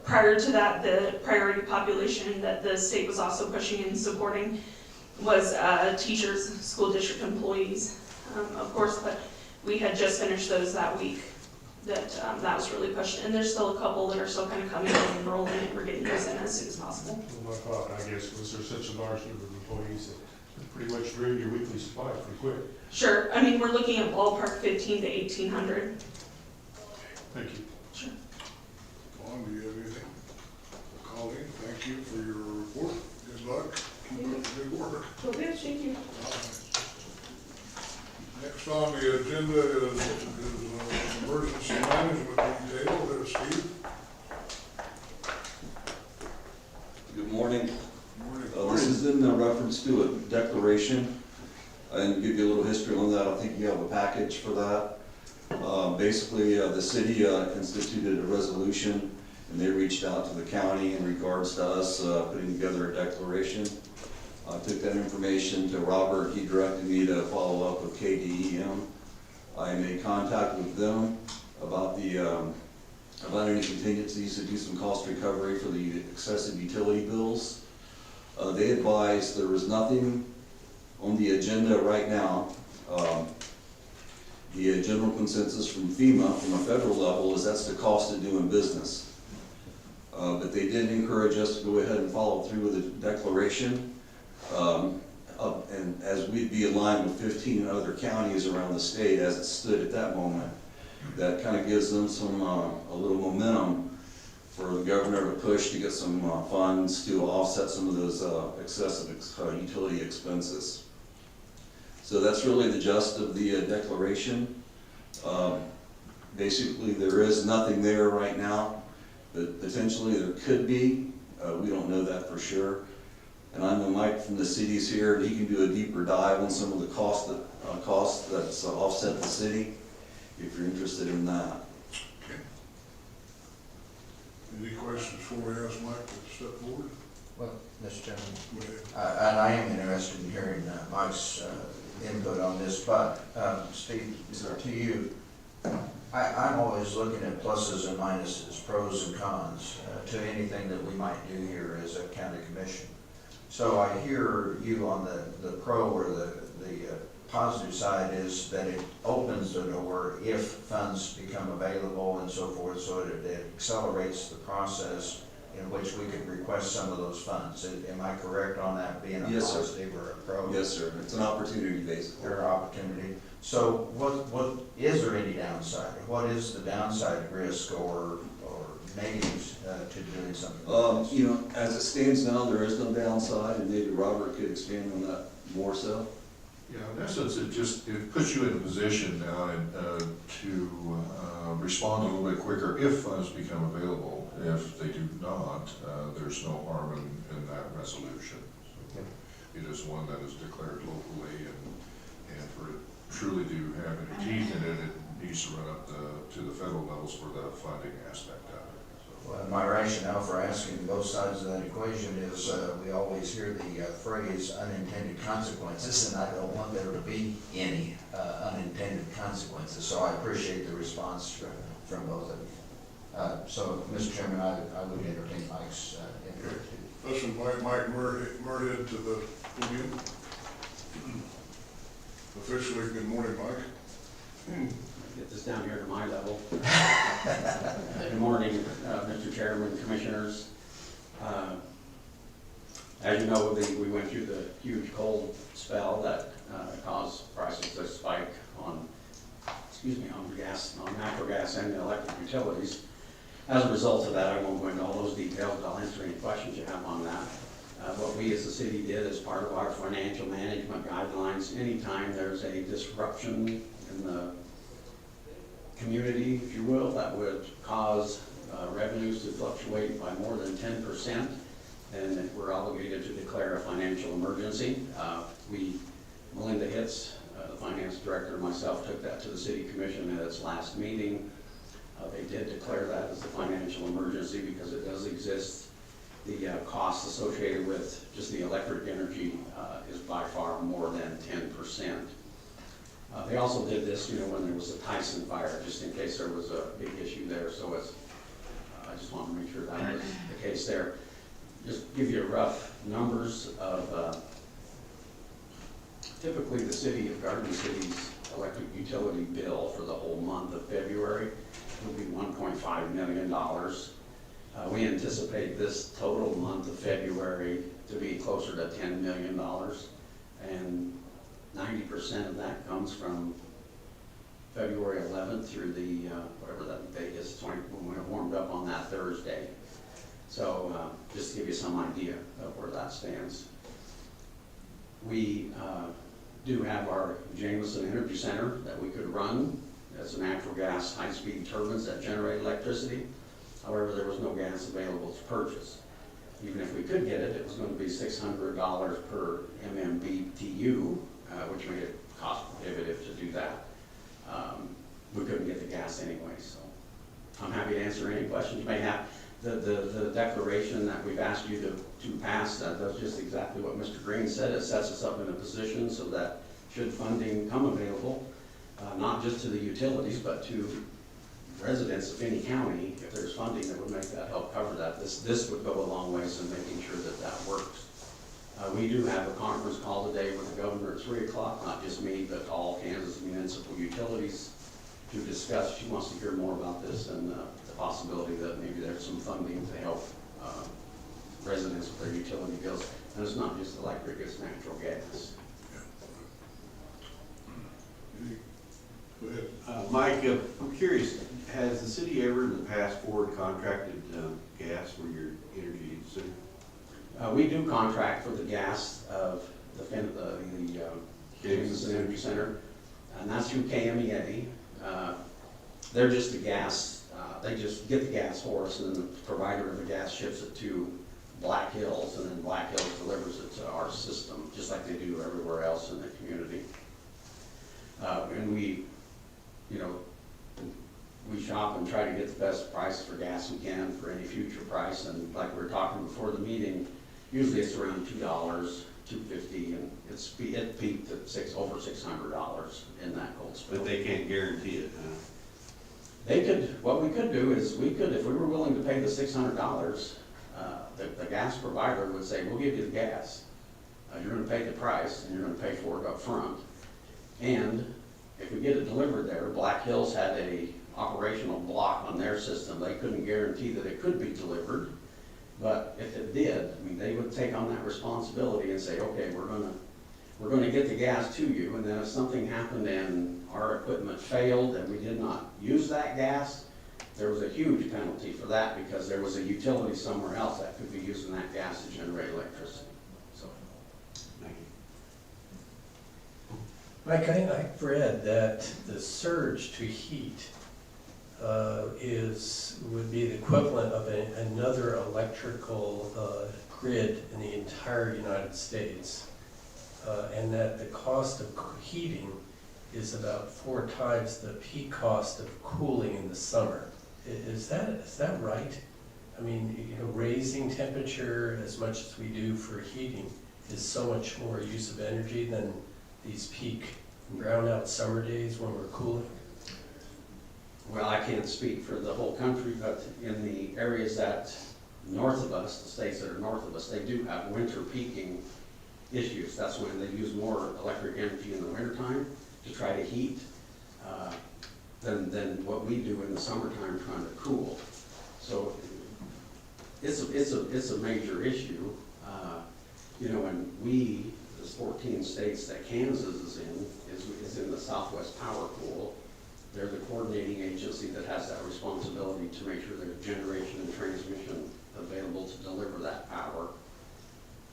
Prior to that, the priority population that the state was also pushing and supporting was teachers, school district employees, of course, but we had just finished those that week. That was really pushed, and there's still a couple that are still kind of coming in and enrolling, and we're getting those in as soon as possible. Well, my thought, I guess, was there's such a large number of employees that pretty much drain your weekly supply pretty quick. Sure, I mean, we're looking at ballpark 1,500 to 1,800. Thank you. Sure. Vaughn, do you have anything? Colleen, thank you for your report. Good luck. Keep up the good work. Okay, thank you. Next on the agenda is emergency management detail. There's Steve. Good morning. Morning. This is in reference to a declaration, and give you a little history on that. I think you have a package for that. Basically, the city instituted a resolution, and they reached out to the county in regards to us putting together a declaration. I took that information to Robert. He directed me to follow up with KDEM. I made contact with them about about any contingencies to do some cost recovery for the excessive utility bills. They advised there was nothing on the agenda right now. The general consensus from FEMA, from a federal level, is that's the cost of doing business. But they did encourage us to go ahead and follow through with the declaration. And as we'd be aligned with 15 other counties around the state as it stood at that moment, that kind of gives them some a little momentum for the governor to push to get some funds to offset some of those excessive utility expenses. So that's really the gist of the declaration. Basically, there is nothing there right now, but potentially there could be. We don't know that for sure. And I know Mike from the city's here, and he can do a deeper dive on some of the costs that's offset the city, if you're interested in that. Okay. Any questions before we ask Mike to step forward? Well, Mr. Chairman, Go ahead. and I am interested in hearing Mike's input on this, but Steve, to you, I'm always looking at pluses and minuses, pros and cons, to anything that we might do here as a county commission. So I hear you on the pro or the positive side is that it opens the door if funds become available and so forth, so it accelerates the process in which we could request some of those funds. Am I correct on that being a Yes, sir. positive or a pro? Yes, sir. It's an opportunity basically. Or opportunity. So what is there any downside? What is the downside risk or negatives to doing something like this? You know, as it stands now, there is no downside, and maybe Robert could expand on that more so. Yeah, in essence, it puts you in a position now to respond a little bit quicker if funds become available. If they do not, there's no harm in that resolution. So it is one that is declared locally, and for it truly to have any teeth in it, it needs to run up to the federal levels for the funding aspect of it. Well, my rationale for asking both sides of that equation is we always hear the phrase unintended consequences, and I don't want there to be any unintended consequences. So I appreciate the response from both of you. So, Mr. Chairman, I would entertain Mike's input too. Let's invite Mike Murhead to the podium. Officially, good morning, Mike. Get this down here to my level. Good morning, Mr. Chairman, Commissioners. As you know, we went through the huge cold spell that caused prices to spike on natural gas and the electric utilities. As a result of that, I won't go into all those details, but I'll answer any questions you have on that. What we as a city did as part of our financial management guidelines, anytime there's a disruption in the community, if you will, that would cause revenues to fluctuate by more than 10%, then we're obligated to declare a financial emergency. Melinda Hitz, the finance director, and myself took that to the city commission at its last meeting. They did declare that as a financial emergency because it does exist. The cost associated with just the electric energy is by far more than 10%. They also did this, when there was a Tyson fire, just in case there was a big issue there. So I just want to make sure that was the case there. Just give you rough numbers of typically the city of Garden City's electric utility bill for the whole month of February will be $1.5 million. We anticipate this total month of February to be closer to $10 million, and 90% of that comes from February 11th through the, whatever that date is, when it warmed up on that Thursday. So just to give you some idea of where that stands. We do have our Jameson Energy Center that we could run. That's natural gas high-speed turbines that generate electricity. However, there was no gas available to purchase. Even if we could get it, it was going to be $600 per MMBTU, which made it cost prohibitive to do that. We couldn't get the gas anyway, so I'm happy to answer any questions you may have. The declaration that we've asked you to pass, does just exactly what Mr. Green said. It sets us up in a position so that should funding come available, not just to the utilities, but to residents of any county, if there's funding that would make that help cover that, this would go a long ways in making sure that that works. We do have a conference call today with the governor at 3 o'clock, not just me, but all Kansas municipal utilities to discuss. She wants to hear more about this and the possibility that maybe there's some funding to help residents with their utility bills. And it's not just electric, it's natural gas. Go ahead. Mike, I'm curious, has the city ever in the past forward contracted gas for your energy center? We do contract for the gas of the Jameson Energy Center, and that's through KMEA. they're just a gas, they just get the gas for us, and then the provider of the gas ships it to Black Hills, and then Black Hills delivers it to our system, just like they do everywhere else in the community. And we, you know, we shop and try to get the best price for gas we can for any future price, and like we were talking before the meeting, usually it's around $2, $2.50, and it peaked at over $600 in that cold spell. But they can't guarantee it, huh? They could, what we could do is we could, if we were willing to pay the $600, the gas provider would say, we'll give you the gas. You're gonna pay the price, and you're gonna pay for it up front. And if we get it delivered there, Black Hills had a operational block on their system. They couldn't guarantee that it could be delivered, but if it did, I mean, they would take on that responsibility and say, okay, we're gonna get the gas to you, and then if something happened and our equipment failed and we did not use that gas, there was a huge penalty for that because there was a utility somewhere else that could be using that gas to generate electricity. So, Thank you. Mike, I've read that the surge to heat would be the equivalent of another electrical grid in the entire United States, and that the cost of heating is about 4 times the peak cost of cooling in the summer. Is that right? I mean, you know, raising temperature as much as we do for heating is so much more use of energy than these peak brownout summer days when we're cooling. well, I can't speak for the whole country, but in the areas that north of us, the states that are north of us, they do have winter peaking issues. That's when they use more electric energy in the wintertime to try to heat than what we do in the summertime trying to cool. So it's a major issue. You know, and we, the 14 states that Kansas is in the Southwest Power Pool. They're the coordinating agency that has that responsibility to make sure there's generation and transmission available to deliver that power.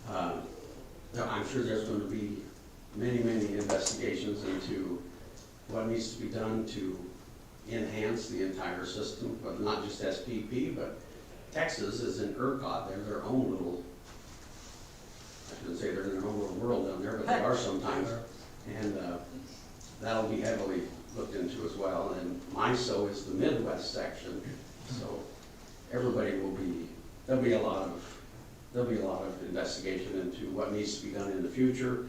I'm sure there's going to be many investigations into what needs to be done to enhance the entire system, but not just SPP, but Texas is in ERCOT. They're their own little, I shouldn't say they're in their own little world down there, but they are sometimes. And that'll be heavily looked into as well. And MISO is the Midwest section, so everybody there'll be a lot of investigation into what needs to be done in the future,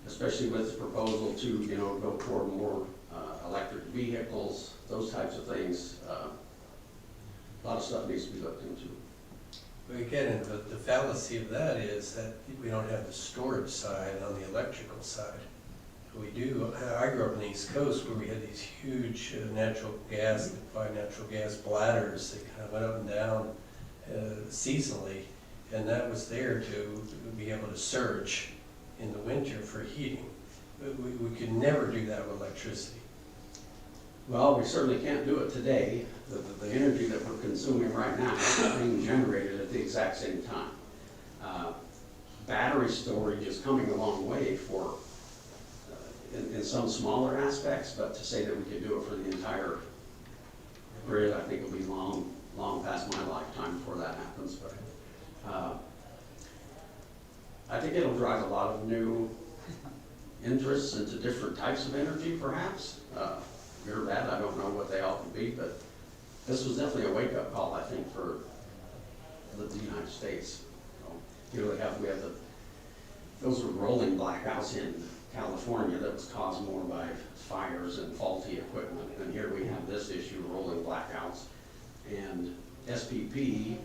especially with the proposal to, you know, go toward more electric vehicles, those types of things. A lot of stuff needs to be looked into. But again, the fallacy of that is that we don't have the storage side on the electrical side. We do. I grew up on the East Coast where we had these huge natural gas bladders that kind of went up and down seasonally, and that was there to be able to surge in the winter for heating. We could never do that with electricity. Well, we certainly can't do it today. The energy that we're consuming right now is being generated at the exact same time. Battery storage is coming a long way for, in some smaller aspects, but to say that we could do it for the entire grid, I think will be long past my lifetime before that happens. But I think it'll drive a lot of new interests into different types of energy, perhaps. Good or bad, I don't know what they all can be, but this was definitely a wake-up call, I think, for the United States. You know, we have those were rolling blackouts in California that was caused more by fires and faulty equipment, and here we have this issue, rolling blackouts. And SPP, you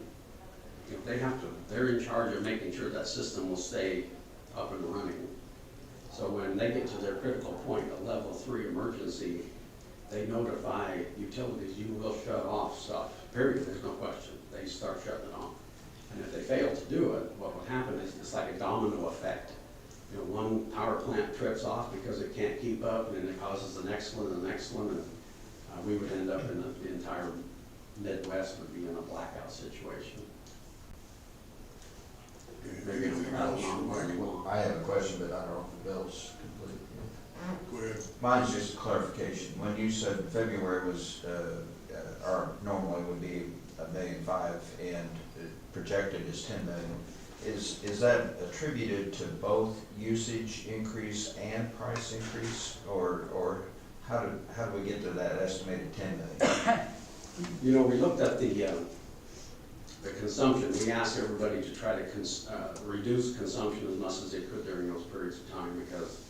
know, they're in charge of making sure that system will stay up and running. So when they get to their critical point, a level 3 emergency, they notify utilities, you will shut off stuff, period, there's no question. They start shutting it off. And if they fail to do it, what would happen is it's like a domino effect. You know, one power plant trips off because it can't keep up, and then it causes the next one and the next one, and we would end up in the entire Midwest would be in a blackout situation. Maybe I have a question, but I don't know if the bill's complete. Go ahead. Mine's just a clarification. When you said February was or normally would be $1.5 million and projected is $10 million. Is that attributed to both usage increase and price increase, or how do we get to that estimated $10 million? You know, we looked at the consumption. We asked everybody to try to reduce consumption as much as they could during those periods of time, because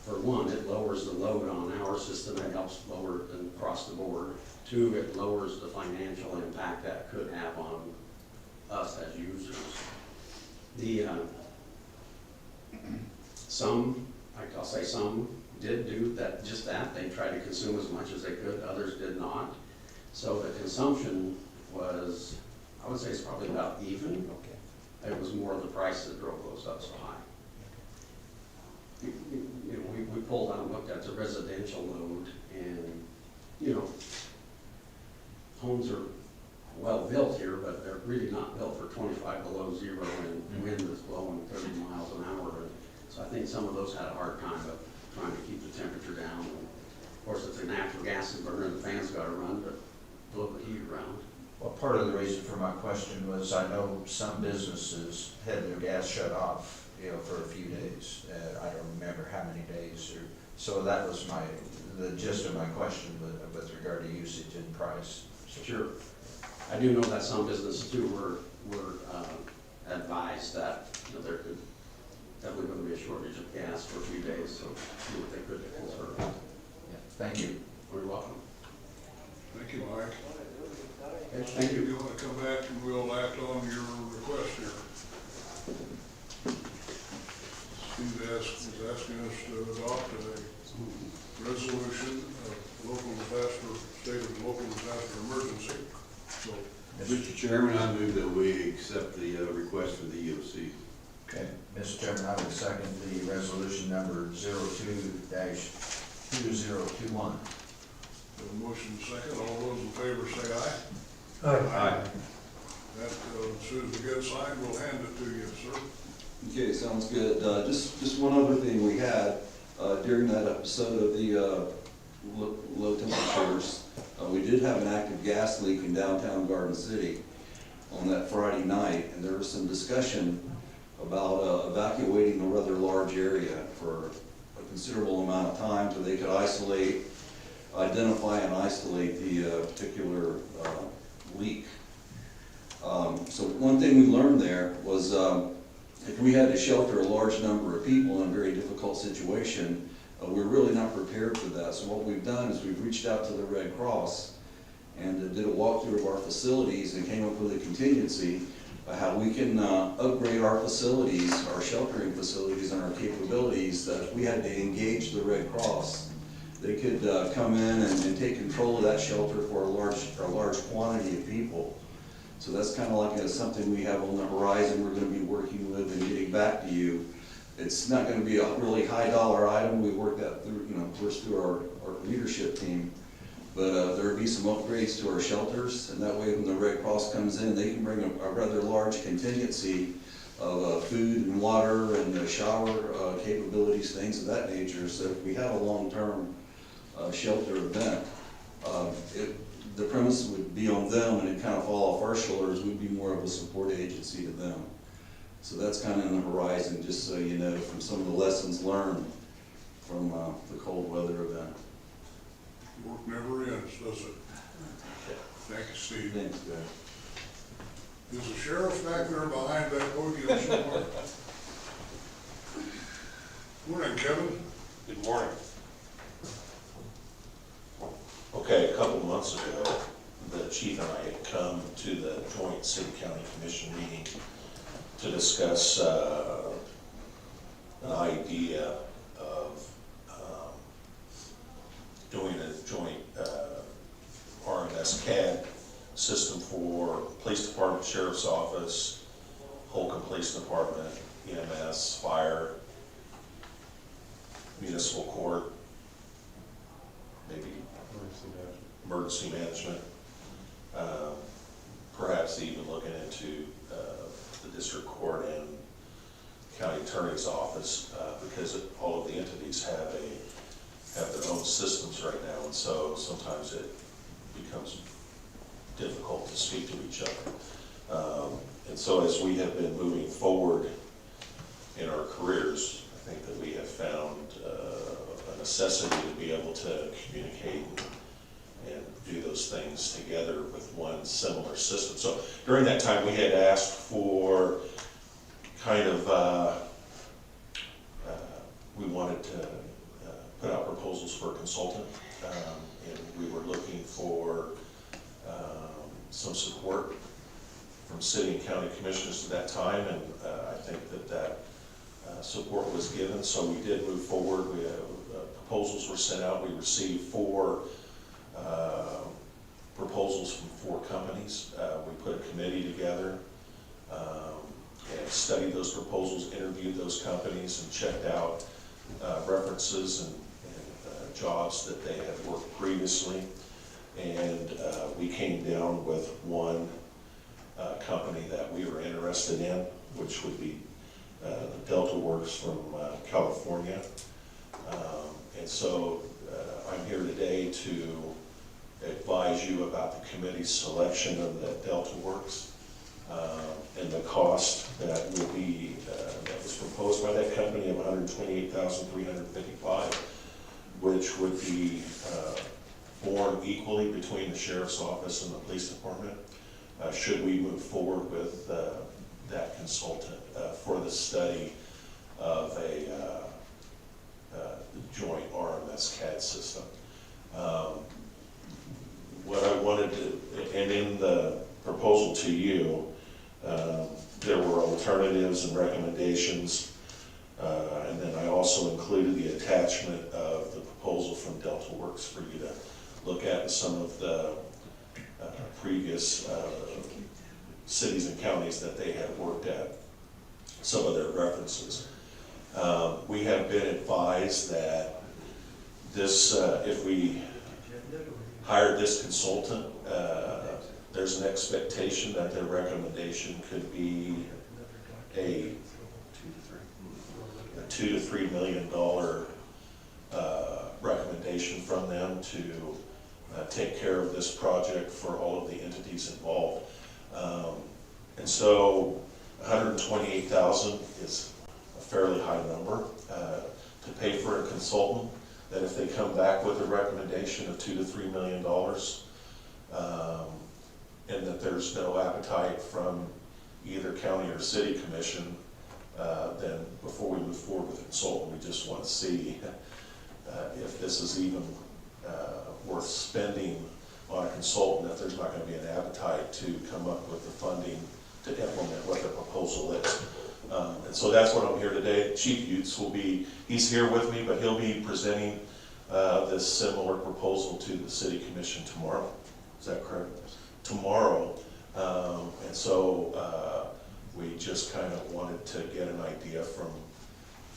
for one, it lowers the load on our system. It helps lower it across the board. Two, it lowers the financial impact that could have on us as users. I'll say some did do that, just that. They tried to consume as much as they could. Others did not. So the consumption was, I would say it's probably about even. Okay. It was more the price that drove those up so high. You know, we pulled out and looked at the residential load, and, you know, homes are well built here, but they're really not built for 25 below zero and wind is blowing 30 miles an hour. And so I think some of those had a hard time of trying to keep the temperature down. And of course, it's a natural gas burner, the fan's got to run, but blow the heat around. Well, part of the reason for my question was I know some businesses had their gas shut off, for a few days. I don't remember how many days, so that was the gist of my question with regard to usage and price. Sure. I do know that some businesses too were advised that, there could definitely going to be a shortage of gas for a few days, so do what they could to conserve it. Yeah. Thank you. You're welcome. Thank you, Mike. Okay, thank you. If you want to come back and we'll act on your request here. Steve is asking us to adopt a resolution of state of local disaster emergency. So, Mr. Chairman, I move that we accept the request for the EOC. Okay, Mr. Chairman, I would second the resolution number 02-2021. a motion second. All those in favor say aye. Aye. That, as soon as we get it signed, we'll hand it to you, sir. Okay, sounds good. Just one other thing we had, during that episode of the low temperatures, we did have an active gas leak in downtown Garden City on that Friday night, and there was some discussion about evacuating a rather large area for a considerable amount of time so they could identify and isolate the particular leak. So one thing we learned there was if we had to shelter a large number of people in a very difficult situation, we're really not prepared for that. So what we've done is we've reached out to the Red Cross and did a walkthrough of our facilities and came up with a contingency how we can upgrade our facilities, our sheltering facilities and our capabilities, that if we had to engage the Red Cross, they could come in and take control of that shelter for a large quantity of people. So that's kind of like something we have on the horizon we're going to be working with and getting back to you. It's not going to be a really high dollar item. We worked that through, first through our leadership team. But there will be some upgrades to our shelters, and that way when the Red Cross comes in, they can bring a rather large contingency of food and water and shower capabilities, things of that nature. So if we have a long-term shelter event, the premise would be on them, and it kind of fall off our shoulders. We'd be more of a support agency to them. So that's kind of in the horizon, just so you know, from some of the lessons learned from the cold weather event. Work never ends, does it? Thank you, Steve. Thanks, guys. Is the sheriff back there behind that podium somewhere? Morning, Kevin. Good morning. Okay, a couple of months ago, the chief and I had come to the joint city-county commission meeting to discuss an idea of doing a joint RMS CAD system for police department, sheriff's office, Holcomb Police Department, EMS, fire, municipal court, maybe emergency management, perhaps even looking into the district court and county attorney's office, because all of the entities have their own systems right now, and so sometimes it becomes difficult to speak to each other. And so as we have been moving forward in our careers, I think that we have found a necessity to be able to communicate and do those things together with one similar system. So during that time, we had asked for kind of, we wanted to put out proposals for a consultant, and we were looking for some support from city and county commissioners at that time, and I think that support was given, so we did move forward. We proposals were sent out. We received 4 proposals from 4 companies. We put a committee together and studied those proposals, interviewed those companies, and checked out references and jobs that they had worked previously. And we came down with one company that we were interested in, which would be Delta Works from California. And so I'm here today to advise you about the committee's selection of that Delta Works and the cost that will be, that was proposed by that company of $128,355, which would be borne equally between the sheriff's office and the police department, should we move forward with that consultant for the study of a joint RMS CAD system. What I wanted to, and in the proposal to you, there were alternatives and recommendations, and then I also included the attachment of the proposal from Delta Works for you to look at some of the previous cities and counties that they had worked at, some of their references. We have been advised that this, if we hire this consultant, there's an expectation that their recommendation could be a $2 to $3 million recommendation from them to take care of this project for all of the entities involved. And so $128,000 is a fairly high number to pay for a consultant, that if they come back with a recommendation of $2 to $3 million, and that there's no appetite from either county or city commission, then before we move forward with a consultant, we just want to see if this is even worth spending on a consultant, if there's not going to be an appetite to come up with the funding to implement what the proposal is. And so that's what I'm here today. Chief Utes will be, he's here with me, but he'll be presenting this similar proposal to the city commission tomorrow. Is that correct? Tomorrow. And so we just kind of wanted to get an idea from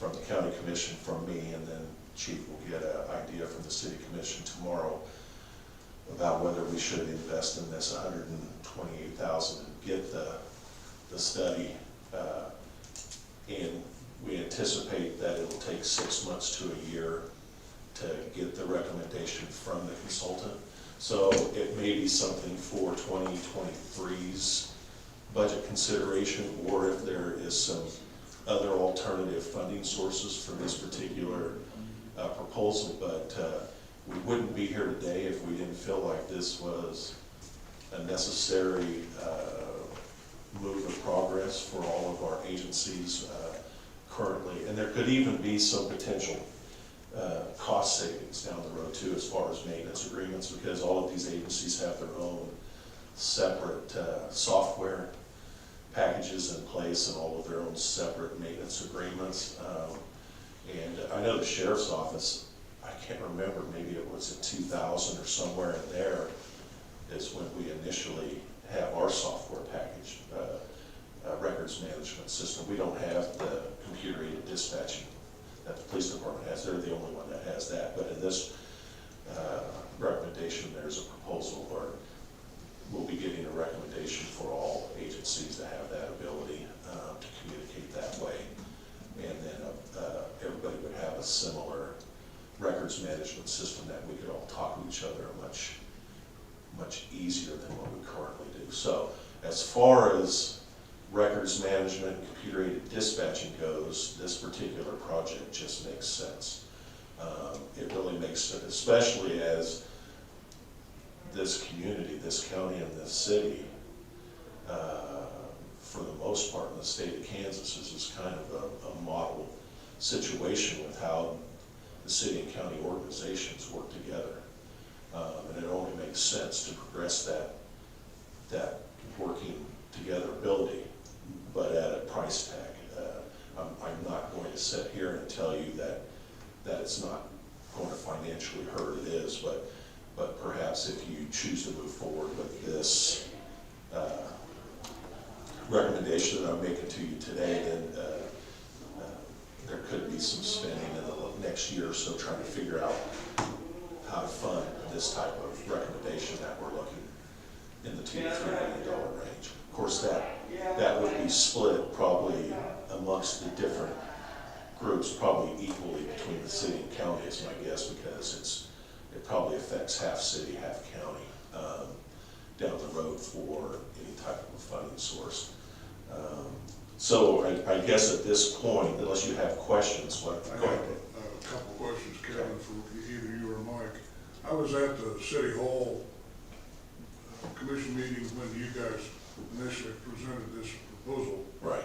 the county commission, from me, and then Chief will get an idea from the city commission tomorrow about whether we should invest in this $128,000 and get the study. And we anticipate that it will take 6 months to a year to get the recommendation from the consultant. So it may be something for 2023's budget consideration, or if there is some other alternative funding sources for this particular proposal. But we wouldn't be here today if we didn't feel like this was a necessary move of progress for all of our agencies currently. And there could even be some potential cost savings down the road too, as far as maintenance agreements, because all of these agencies have their own separate software packages in place and all of their own separate maintenance agreements. And I know the sheriff's office, I can't remember, maybe it was in 2000 or somewhere in there is when we initially have our software package, records management system. We don't have the computer-aided dispatching that the police department has. They're the only one that has that. But in this recommendation, there's a proposal where we'll be getting a recommendation for all agencies to have that ability to communicate that way. And then everybody would have a similar records management system that we could all talk to each other much much easier than what we currently do. So as far as records management, computer-aided dispatching goes, this particular project just makes sense. It really makes sense, especially as this community, this county, and this city, for the most part in the state of Kansas, is just kind of a model situation with how the city and county organizations work together. And it only makes sense to progress that working together ability, but at a price tag. I'm not going to sit here and tell you that it's not going to financially hurt. It is, but perhaps if you choose to move forward with this recommendation that I'm making to you today, then there could be some spending in the next year or so trying to figure out how to fund this type of recommendation that we're looking in the $2 to $3 million range. Of course, that would be split probably amongst the different groups, probably equally between the city and county is my guess, because it probably affects half city, half county down the road for any type of funding source. So I guess at this point, unless you have questions, I have a couple questions, Kevin, for either you or Mike. I was at the City Hall commission meeting when you guys initially presented this proposal. Right.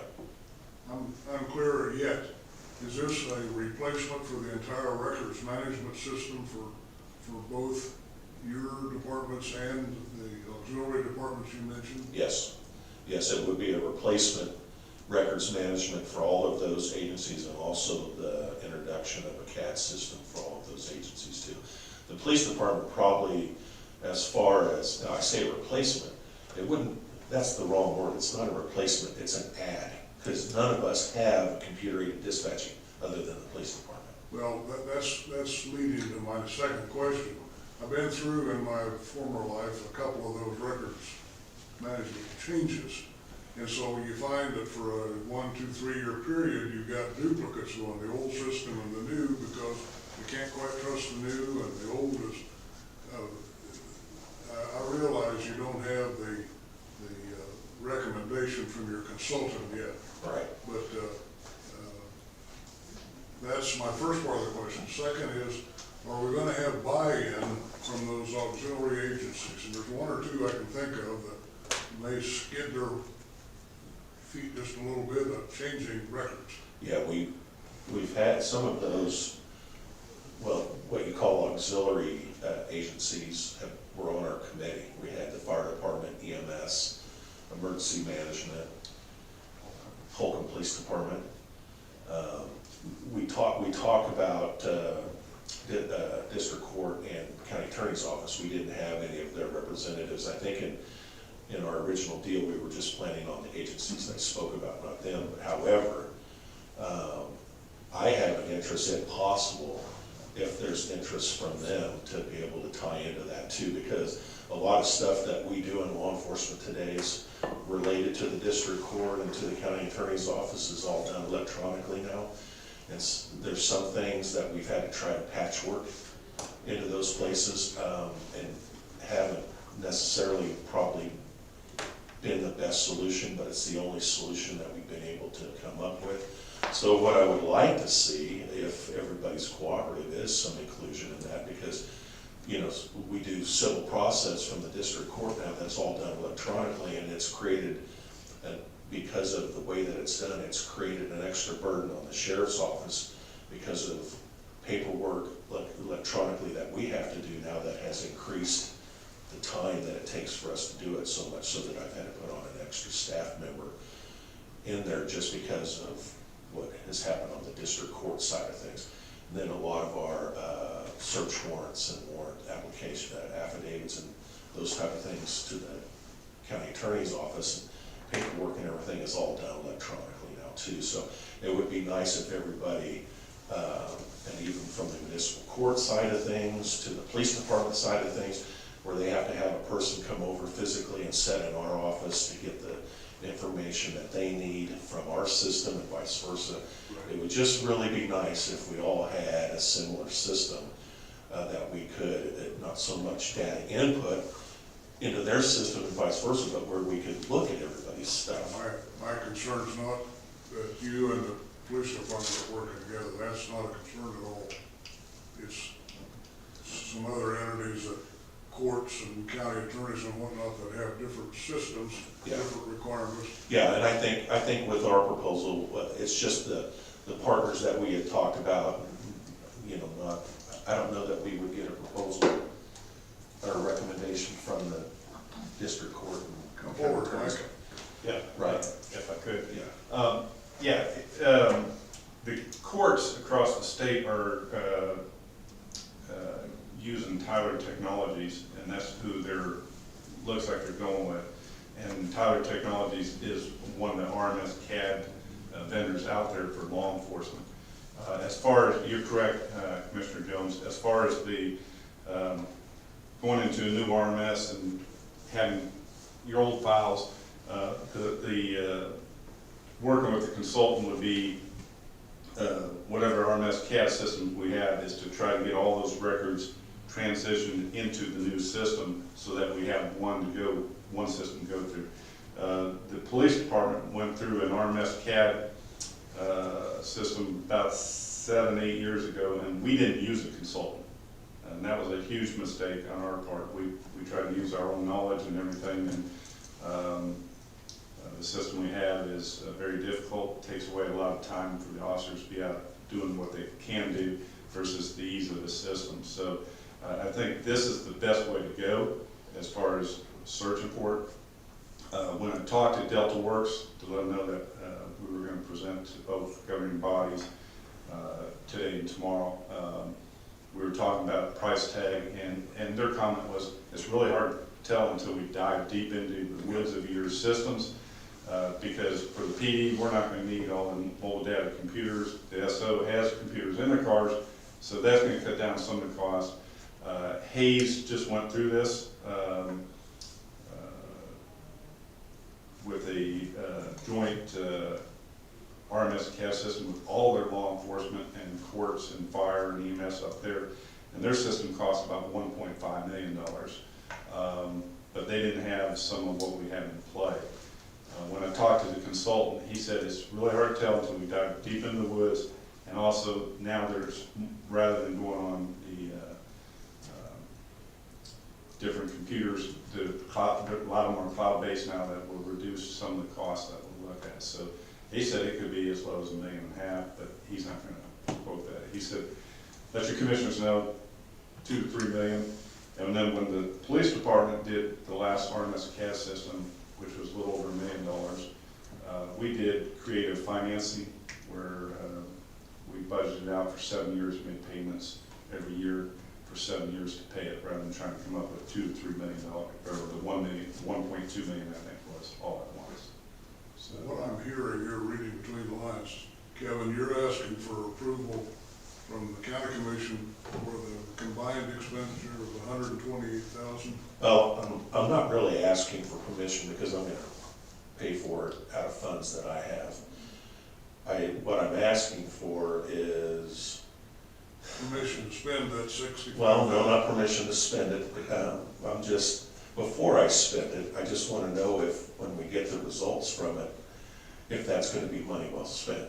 I'm unclear yet. Is this a replacement for the entire records management system for both your departments and the auxiliary departments you mentioned? Yes. Yes, it would be a replacement records management for all of those agencies, and also the introduction of a CAD system for all of those agencies too. The police department probably, as far as, now I say replacement, it wouldn't, that's the wrong word, it's not a replacement, it's an add, because none of us have computer-aided dispatching other than the police department. Well, that's leading to my second question. I've been through in my former life a couple of those records management changes. And so you find that for a 1, 2, 3 year period, you've got duplicates on the old system and the new, because you can't quite trust the new, and the old is, I realize you don't have the recommendation from your consultant yet. Right. But that's my first part of the question. Second is, are we gonna have buy-in from those auxiliary agencies? And there's one or two I can think of that may skid their feet just a little bit of changing records. Yeah, we've had some of those, well, what you call auxiliary agencies were on our committee. We had the fire department, EMS, emergency management, Holcomb Police Department. We talk about district court and county attorney's office. We didn't have any of their representatives. I think in our original deal, we were just planning on the agencies that spoke about, not them. However, I have an interest, if possible, if there's interest from them, to be able to tie into that too, because a lot of stuff that we do in law enforcement today is related to the district court and to the county attorney's office, is all done electronically now. And there's some things that we've had to try to patchwork into those places, and haven't necessarily probably been the best solution, but it's the only solution that we've been able to come up with. So what I would like to see, if everybody's cooperative, is some inclusion in that, because, you know, we do civil process from the district court now, that's all done electronically, and it's created, because of the way that it's done, it's created an extra burden on the sheriff's office because of paperwork electronically that we have to do now, that has increased the time that it takes for us to do it so much, so that I've had to put on an extra staff member in there just because of what has happened on the district court side of things. And then a lot of our search warrants and warrant application affidavits and those type of things to the county attorney's office, and paperwork and everything is all done electronically now too. So it would be nice if everybody, and even from the municipal court side of things to the police department side of things, where they have to have a person come over physically and sit in our office to get the information that they need from our system and vice versa. It would just really be nice if we all had a similar system that we could, not so much data input, into their system and vice versa, but where we could look at everybody's stuff. My concern's not that you and the police department are working together, that's not a concern at all. It's some other entities, that courts and county attorneys and whatnot, that have different systems, Yeah. different requirements. Yeah, and I think with our proposal, it's just the partners that we had talked about, you know, I don't know that we would get a proposal or a recommendation from the district court. Come forward, Mike. Yeah, right. If I could. Yeah. The courts across the state are using Tyler Technologies, and that's who looks like they're going with. And Tyler Technologies is one of the RMS CAD vendors out there for law enforcement. As far as, you're correct, Commissioner Jones, as far as the going into a new RMS and having your old files, working with the consultant would be whatever RMS CAD system we have is to try to get all those records transitioned into the new system so that we have one system to go through. The police department went through an RMS CAD system about 7-8 years ago, and we didn't use a consultant. And that was a huge mistake on our part. We tried to use our own knowledge and everything, and the system we have is very difficult, takes away a lot of time for the officers to be out doing what they can do versus the ease of the system. So I think this is the best way to go as far as searching for it. When I talked to Delta Works to let them know that we were going to present to both governing bodies today and tomorrow, we were talking about price tag, and their comment was, it's really hard to tell until we dive deep into the woods of your systems, because for the PD, we're not going to need all the mobile data computers. The SO has computers in the cars, so that's going to cut down some of the cost. Hayes just went through this with a joint RMS CAD system with all their law enforcement and courts and fire and EMS up there, and their system cost about $1.5 million, but they didn't have some of what we had in play. When I talked to the consultant, he said it's really hard to tell until we dive deep into the woods, and also now there's, rather than going on the different computers, a lot of them are cloud-based now that will reduce some of the costs that we'll look at. So he said it could be as low as $1.5 million, but he's not going to quote that. He said, let your commissioners know, $2 to $3 million. And then when the police department did the last RMS CAD system, which was a little over $1 million, we did creative financing where we budgeted out for 7 years, made payments every year for 7 years to pay it, rather than trying to come up with $2 to $3 million, or the $1.2 million, I think was all at once. So What I'm hearing, you're reading between the lines, Kevin, you're asking for approval from the county commission for the combined expenditure of $128,000. Well, I'm not really asking for permission because I'm going to pay for it out of funds that I have. What I'm asking for is, Permission to spend that $65,000. well, no, not permission to spend it. I'm just, before I spend it, I just want to know if, when we get the results from it, if that's going to be money well spent.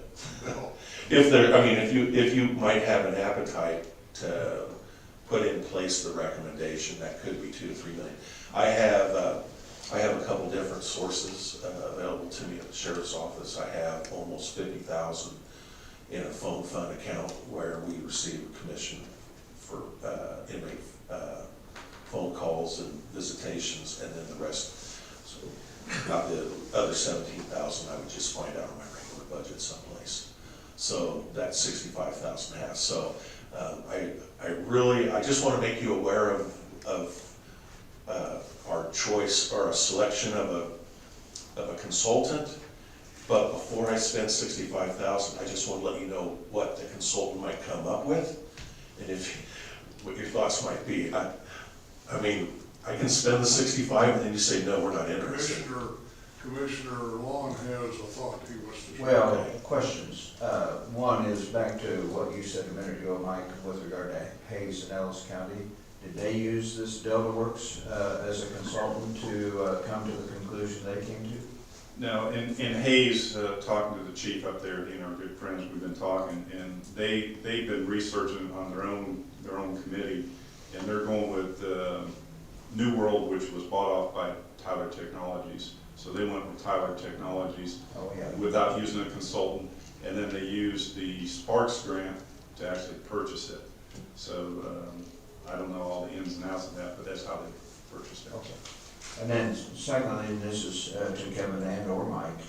If there, I mean, if you might have an appetite to put in place the recommendation, that could be $2 to $3 million. I have a couple different sources available to me at the sheriff's office. I have almost $50,000 in a phone fund account where we receive a commission for inmate phone calls and visitations, and then the rest. So about the other $17,000 I would just find out on my regular budget someplace. So that's $65,000 half. So I just want to make you aware of our choice or a selection of a consultant. But before I spend $65,000, I just want to let you know what the consultant might come up with, and what your thoughts might be. I mean, I can spend the $65,000 and then you say, no, we're not interested. Commissioner Long has a thought he wants to share. Well, questions. One is back to what you said a minute ago, Mike, with regard to Hayes and Ellis County. did they use this DeltaWorks as a consultant to come to the conclusion they came to? No, in Hayes, talking to the chief up there, you know, our good friends, we've been talking, and they've been researching on their own committee, and they're going with New World, which was bought off by Tyler Technologies. So they went with Tyler Technologies without using a consultant, and then they used the Sparks grant to actually purchase it. So I don't know all the ins and outs of that, but that's how they purchased it. Okay. And then secondly, and this is to Kevin and or Mike,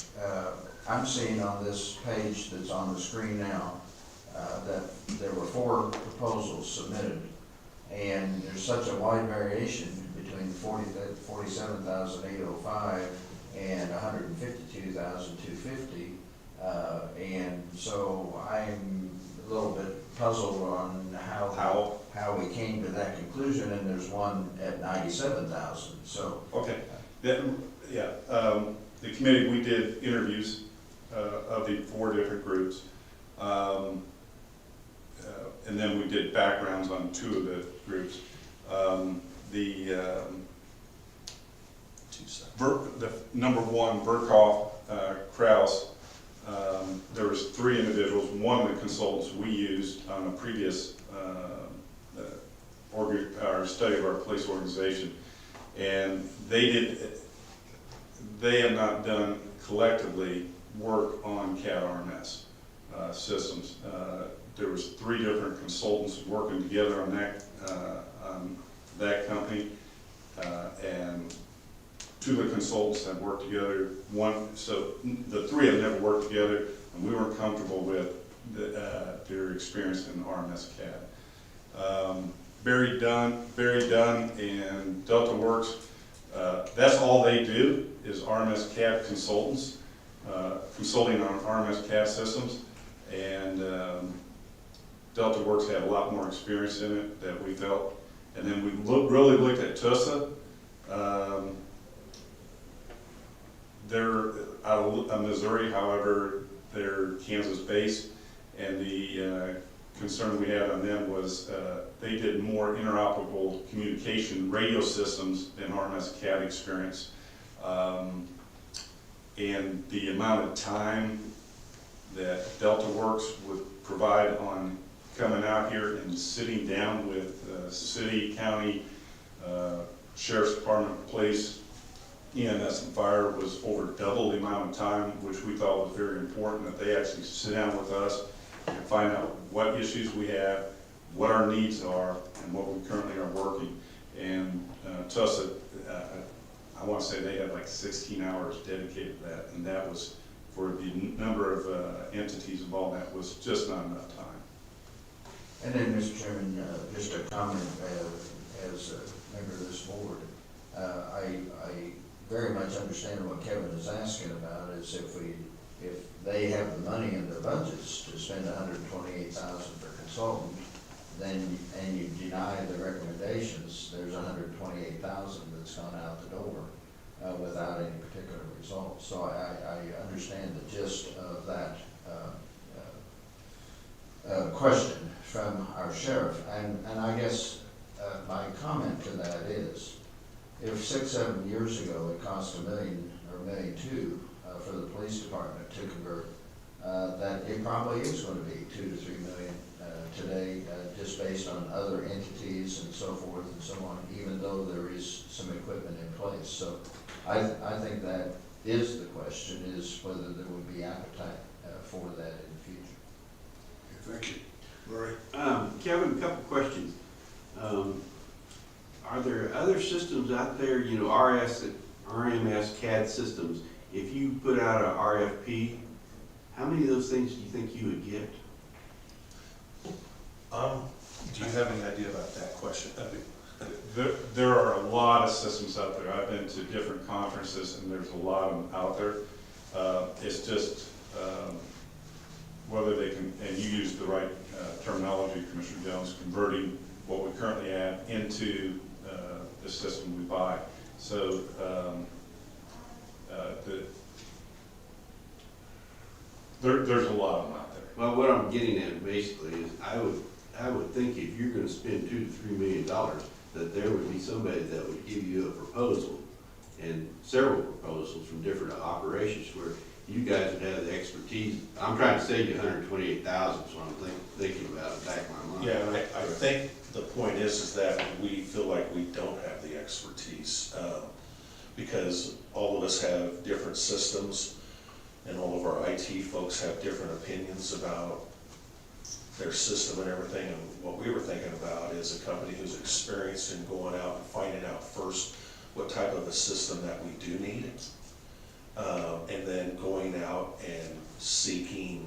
I'm seeing on this page that's on the screen now that there were 4 proposals submitted, and there's such a wide variation between 47,805 and 152,250, and so I'm a little bit puzzled on how we came to that conclusion, and there's one at 97,000. So okay, then the committee, we did interviews of the 4 different groups, and then we did backgrounds on 2 of the groups. The number 1, Burkhoff, Kraus. There was 3 individuals. One of the consultants we used on a previous our study of our police organization, and they have not done collectively work on CAD RMS systems. There was 3 different consultants working together on that company, and 2 of the consultants have worked together. So the 3 have never worked together, and we weren't comfortable with their experience in RMS CAD. Barry Dunn and DeltaWorks, that's all they do is RMS CAD consultants, consulting on RMS CAD systems, and DeltaWorks had a lot more experience in it that we felt. And then we really looked at TUSA. They're out of Missouri, however, they're Kansas-based, and the concern we had on them was they did more interoperable communication radio systems than RMS CAD experience. And the amount of time that DeltaWorks would provide on coming out here and sitting down with city, county, sheriff's department, police, EMS and fire was over double the amount of time, which we thought was very important, that they actually sit down with us and find out what issues we have, what our needs are, and what we currently are working. And TUSA, I want to say they had like 16 hours dedicated to that, and that was, for the number of entities involved, that was just not enough time. And then, Mr. Chairman, just a comment as a member of this board. I very much understand what Kevin is asking about, is if they have the money in their budgets to spend $128,000 per consultant, then, and you deny the recommendations, there's $128,000 that's gone out the door without any particular results. So I understand the gist of that question from our sheriff, and I guess my comment to that is, if 6-7 years ago it cost $1 million or $1.2 million for the police department to convert, that it probably is going to be $2 to $3 million today, just based on other entities and so forth and so on, even though there is some equipment in place. So I think that is the question, is whether there would be appetite for that in the future. Okay, thank you. Murray? Kevin, a couple questions. Are there other systems out there, you know, RMS CAD systems? If you put out an RFP, how many of those things do you think you would get? Do you have any idea about that question? There are a lot of systems out there. I've been to different conferences, and there's a lot of them out there. It's just whether they can, and you use the right terminology, Commissioner Jones, converting what we currently have into the system we buy. So there's a lot of them out there. Well, what I'm getting at basically is, I would think if you're going to spend $2 to $3 million, that there would be somebody that would give you a proposal and several proposals from different operations where you guys would have the expertise. I'm trying to save you $128,000, so I'm thinking about it back in my mind. Yeah, and I think the point is that we feel like we don't have the expertise, because all of us have different systems, and all of our IT folks have different opinions about their system and everything. And what we were thinking about is a company who's experienced in going out and finding out first what type of a system that we do need, and then going out and seeking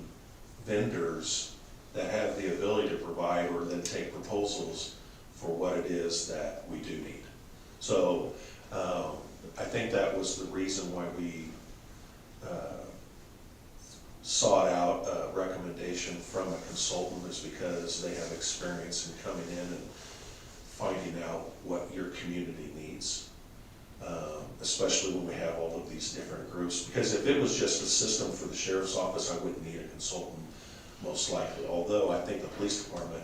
vendors that have the ability to provide or then take proposals for what it is that we do need. So I think that was the reason why we sought out a recommendation from a consultant, is because they have experience in coming in and finding out what your community needs, especially when we have all of these different groups. Because if it was just a system for the sheriff's office, I wouldn't need a consultant, most likely. Although I think the police department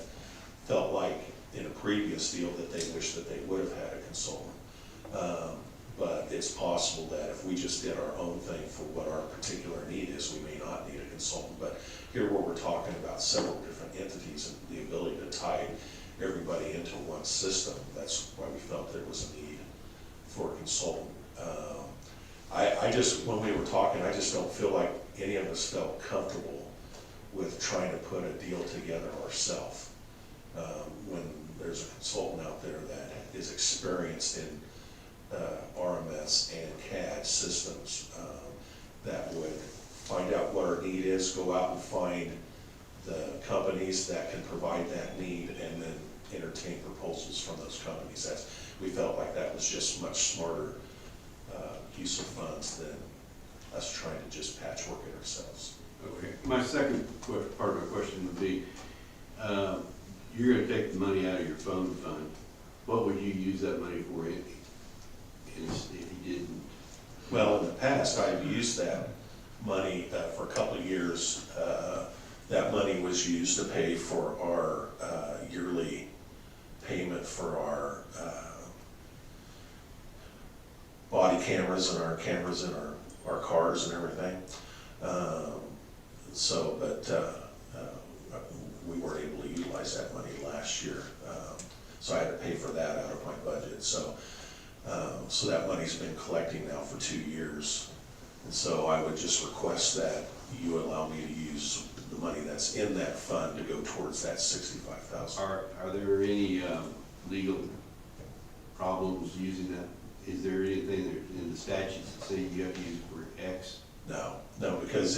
felt like in a previous deal that they wished that they would have had a consultant. But it's possible that if we just did our own thing for what our particular need is, we may not need a consultant. But here where we're talking about several different entities and the ability to tie everybody into one system, that's why we felt there was a need for a consultant. I just, when we were talking, I just don't feel like any of us felt comfortable with trying to put a deal together ourselves. When there's a consultant out there that is experienced in RMS and CAD systems, that would find out what our need is, go out and find the companies that can provide that need, and then entertain proposals from those companies. We felt like that was just much smarter use of funds than us trying to just patchwork it ourselves. Okay. My second part of my question would be, you're gonna take the money out of your phone fund. What would you use that money for if you didn't? Well, in the past, I've used that money for a couple of years. That money was used to pay for our yearly payment for our body cameras and our cameras in our cars and everything. We weren't able to utilize that money last year. So I had to pay for that out of my budget. So that money's been collecting now for 2 years. And so I would just request that you allow me to use the money that's in that fund to go towards that $65,000. Are there any legal problems using that? Is there anything in the statutes that say you have to use for X? No, because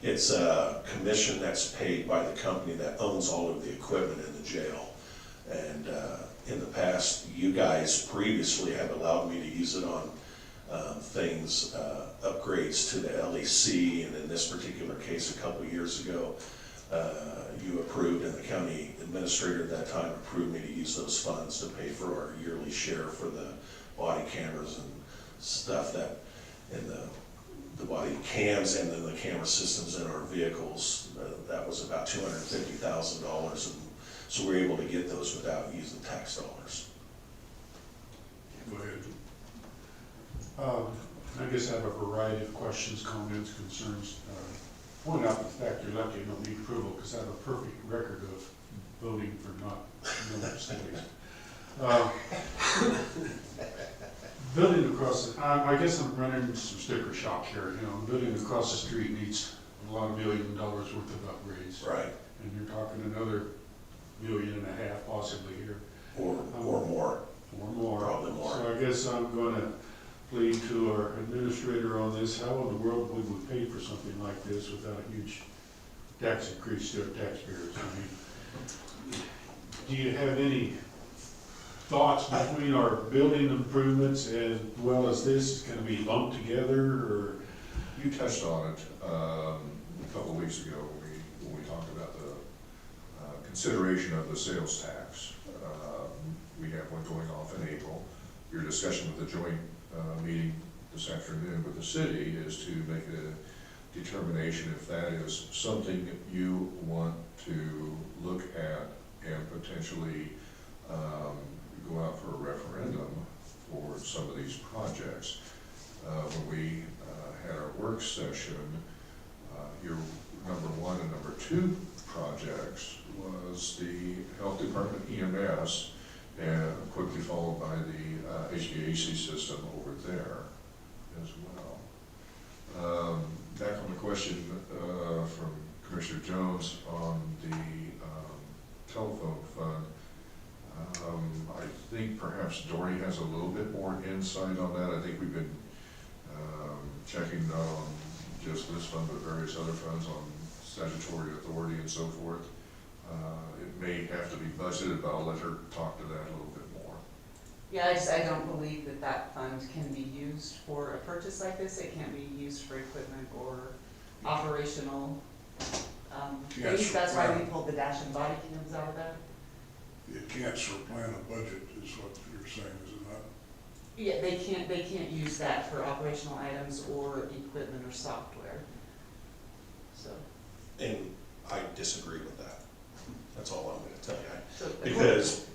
it's a commission that's paid by the company that owns all of the equipment in the jail. And in the past, you guys previously have allowed me to use it on things, upgrades to the LEC, and in this particular case, a couple of years ago, you approved, and the county administrator at that time approved me to use those funds to pay for our yearly share for the body cameras and stuff that, in the body cams and then the camera systems in our vehicles. That was about $250,000, and so we were able to get those without using tax dollars. Go ahead. I guess I have a variety of questions, comments, concerns. Point out the fact you're lucky you don't need approval, because I have a perfect record of voting for not no cities. Building across, I guess I'm running into some sticker shock here. Building across the street needs a lot of $1 million worth of upgrades. Right. And you're talking another $1.5 million possibly here. Or more. Or more. Probably more. So I guess I'm going to plead to our administrator on this. How in the world would we pay for something like this without a huge tax increase to our taxpayers? I mean, do you have any thoughts between our building improvements as well as this? It's going to be lumped together, or? You touched on it a couple of weeks ago when we talked about the consideration of the sales tax. We have one going off in April. Your discussion with the joint meeting this afternoon with the city is to make a determination if that is something that you want to look at and potentially go out for a referendum for some of these projects. When we had our work session, your number 1 and number 2 projects was the Health Department EMS, and quickly followed by the HVAC system over there as well. Back on the question from Commissioner Jones on the telephone fund, I think perhaps Dory has a little bit more insight on that. I think we've been checking not on just this fund, but various other funds on statutory authority and so forth. It may have to be budgeted, but I'll let her talk to that a little bit more. Yeah, I don't believe that fund can be used for a purchase like this. It can't be used for equipment or operational things. That's why we pulled the dash and body cams out of that. It can't supplant a budget, is what you're saying, is it not? Yeah, they can't use that for operational items or equipment or software. So. And I disagree with that. That's all I'm gonna tell you. So, Because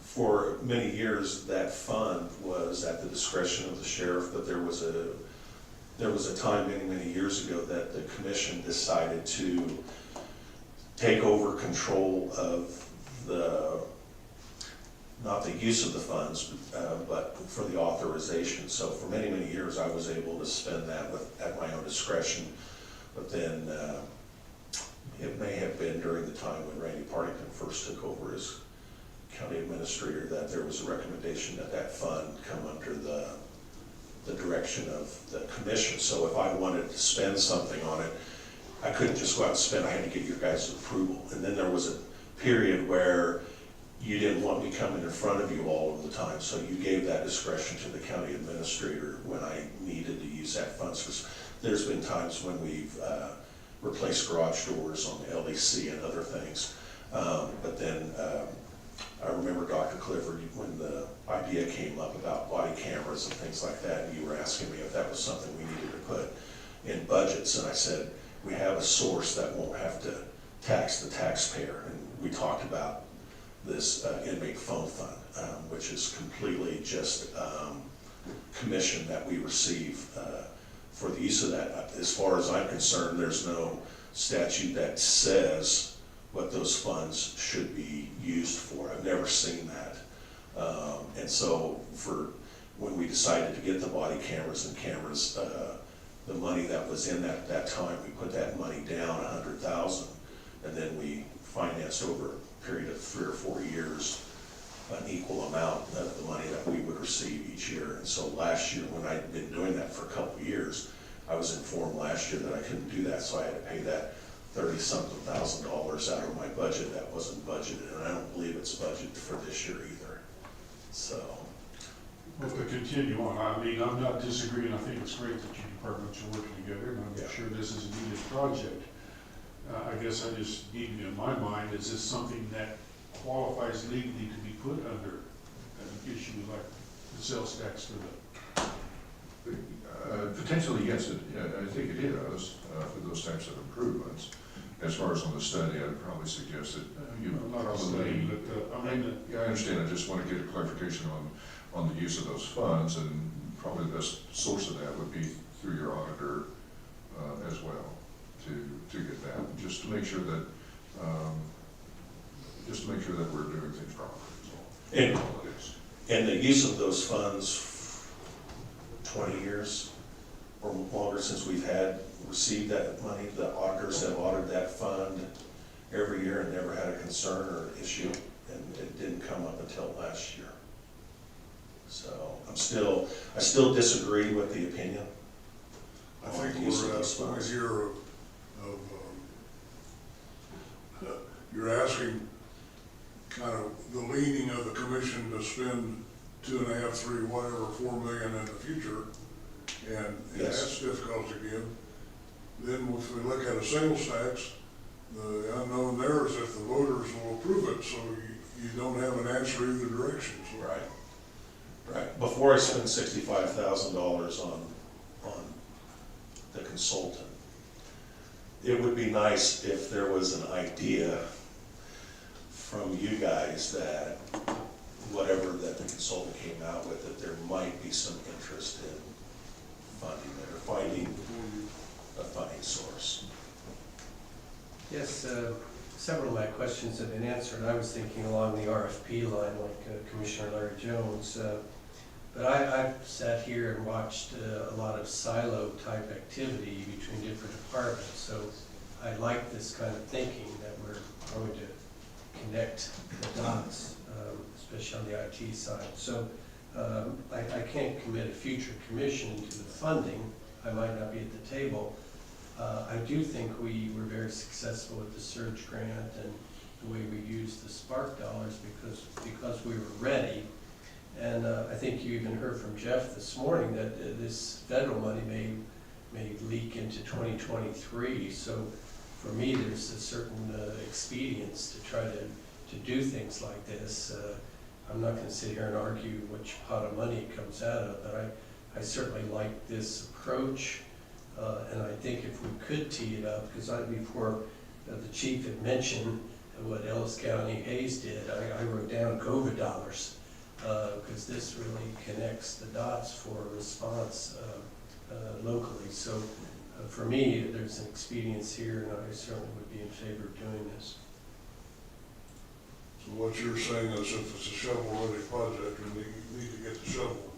for many years, that fund was at the discretion of the sheriff, but there was a time many years ago that the commission decided to take over control of not the use of the funds, but for the authorization. So for many years, I was able to spend that at my own discretion. But then it may have been during the time when Randy Partington first took over as county administrator that there was a recommendation that fund come under the direction of the commission. So if I wanted to spend something on it, I couldn't just go out and spend, I had to get your guys' approval. And then there was a period where you didn't want me coming in front of you all of the time, so you gave that discretion to the county administrator when I needed to use that funds. There's been times when we've replaced garage doors on the LDC and other things. But then I remember Dr. Clifford, when the idea came up about body cameras and things like that, and you were asking me if that was something we needed to put in budgets, and I said, we have a source that won't have to tax the taxpayer. And we talked about this inmate phone fund, which is completely just commission that we receive for the use of that. As far as I'm concerned, there's no statute that says what those funds should be used for. I've never seen that. And so when we decided to get the body cameras, the money that was in that time, we put that money down $100,000, and then we financed over a period of 3 or 4 years an equal amount of the money that we would receive each year. And so last year, when I'd been doing that for a couple of years, I was informed last year that I couldn't do that, so I had to pay that $30-something thousand out of my budget that wasn't budgeted, and I don't believe it's budgeted for this year either. So. Well, to continue on, I mean, I'm not disagreeing. I think it's great that your departments are working together, and I'm sure this is a needed project. I guess I just need, in my mind, is this something that qualifies legally to be put under an issue like the sales tax for the... Potentially, yes, I think it is for those types of improvements. As far as on the study, I'd probably suggest that you not probably... study, but I mean... Yeah, I understand. I just want to get a clarification on the use of those funds, and probably the best source of that would be through your auditor as well, to get that, just to make sure that we're doing things properly. And the use of those funds, 20 years or longer since we've received that money, the auditors have audited that fund every year and never had a concern or issue, and it didn't come up until last year. So I still disagree with the opinion. I think we're at a point here of you're asking kind of the leaning of the commission to spend 2.5, 3, whatever, $4 million in the future, and that's difficult to give. Then if we look at a sales tax, the unknown there is if the voters will approve it, so you don't have an answer either direction. So. Right. Before I spend $65,000 on the consultant, it would be nice if there was an idea from you guys that whatever that the consultant came out with, that there might be some interest in funding it or finding a funding source. Yes, several of my questions have been answered. I was thinking along the RFP line, like Commissioner Larry Jones. But I've sat here and watched a lot of silo-type activity between different departments. So I like this kind of thinking that we're going to connect the dots, especially on the IT side. So I can't commit a future commission to the funding. I might not be at the table. I do think we were very successful with the surge grant and the way we used the Spark dollars because we were ready. And I think you even heard from Jeff this morning that this federal money may leak into 2023. So for me, there's a certain expedience to try to do things like this. I'm not going to sit here and argue which pot of money it comes out of, but I certainly like this approach. And I think if we could tee it up, because before the chief had mentioned what Ellis County Hayes did, I wrote down COVID dollars. Because this really connects the dots for a response locally. So for me, there's an expedience here, and I certainly would be in favor of doing this. So what you're saying is if it's a shovel-ready project, we need to get the shovel.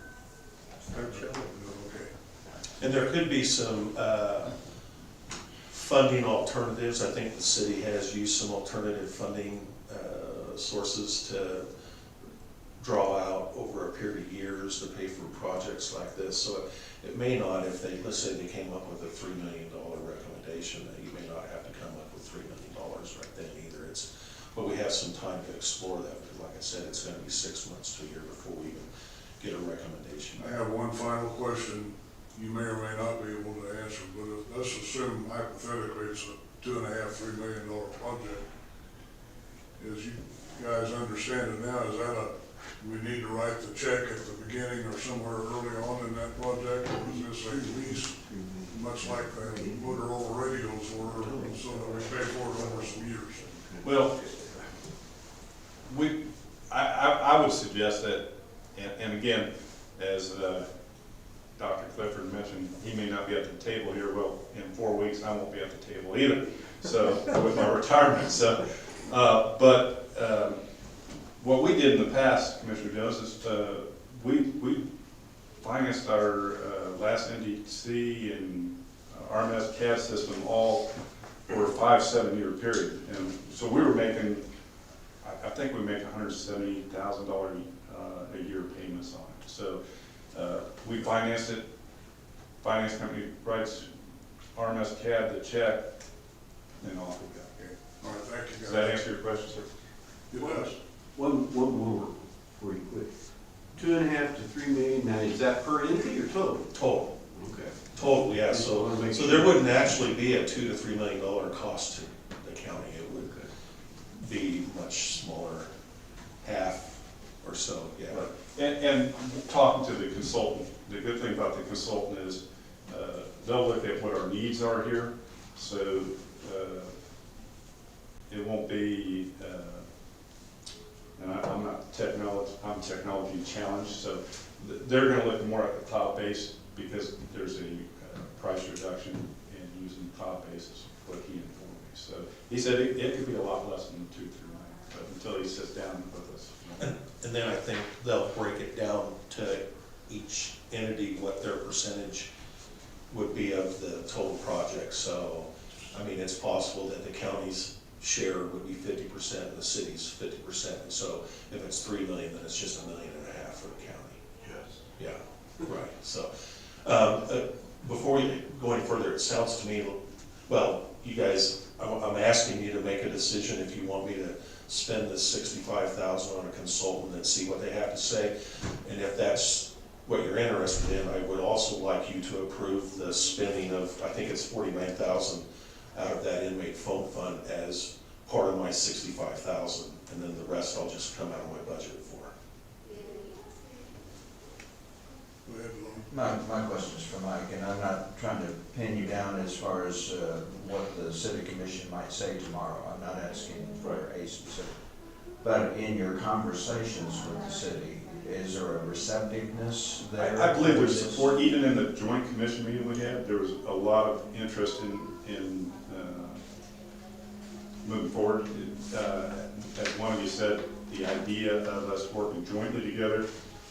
Start shoveling. Okay. And there could be some funding alternatives. I think the city has used some alternative funding sources to draw out over a period of years to pay for projects like this. So it may not, if they, let's say they came up with a $3 million recommendation, that you may not have to come up with $3 million right then either. But we have some time to explore that, because like I said, it's going to be 6 months to a year before we even get a recommendation. I have one final question you may or may not be able to answer, but let's assume hypothetically it's a $2.5–3 million project. As you guys understand it now, is that we need to write the check at the beginning or somewhere early on in that project, or is this a lease, much like the Motorola radios were, so that we pay for it over some years? Well, I would suggest that, and again, as Dr. Clifford mentioned, he may not be at the table here. Well, in 4 weeks, I won't be at the table either. So with my retirement, so what we did in the past, Commissioner Jones, is we financed our last NDC and RMS CAD system all for a 5–7 year period, and so we were making, I think we make $170,000 a year payments on it. So we financed it. Finance company writes RMS CAD the check, and off we go. Okay. All right, thank you, guys. Does that answer your question, sir? It does. One more before you quit. 2.5 to 3 million, now is that per entity or total? Total. Okay. Total, yeah. So there wouldn't actually be a $2 to $3 million cost to the county. It would be much smaller, half or so, yeah. And talking to the consultant, the good thing about the consultant is they'll look at what our needs are here. So it won't be, and I'm not technology, I'm technology challenged, so they're going to look more at the cloud base, because there's a price reduction in using cloud base, is what he informed me. So he said it could be a lot less than 2–3 million, but until he sits down with us. And then I think they'll break it down to each entity, what their percentage would be of the total project. So, I mean, it's possible that the county's share would be 50% and the city's 50%. And so if it's $3 million, then it's just $1.5 million for the county. Yes. Yeah, right. So before we go any further, it sounds to me, well, you guys, I'm asking you to make a decision if you want me to spend this $65,000 on a consultant and see what they have to say. And if that's what you're interested in, I would also like you to approve the spending of, I think it's $49,000 out of that inmate phone fund as part of my $65,000, and then the rest I'll just come out of my budget for. Go ahead, Lon. My question is for Mike, and I'm not trying to pin you down as far as what the city commission might say tomorrow. I'm not asking for a specific But in your conversations with the city, is there a receptiveness there? I believe there's support, even in the joint commission meeting we had, there was a lot of interest in moving forward. As one of you said, the idea of us working jointly together,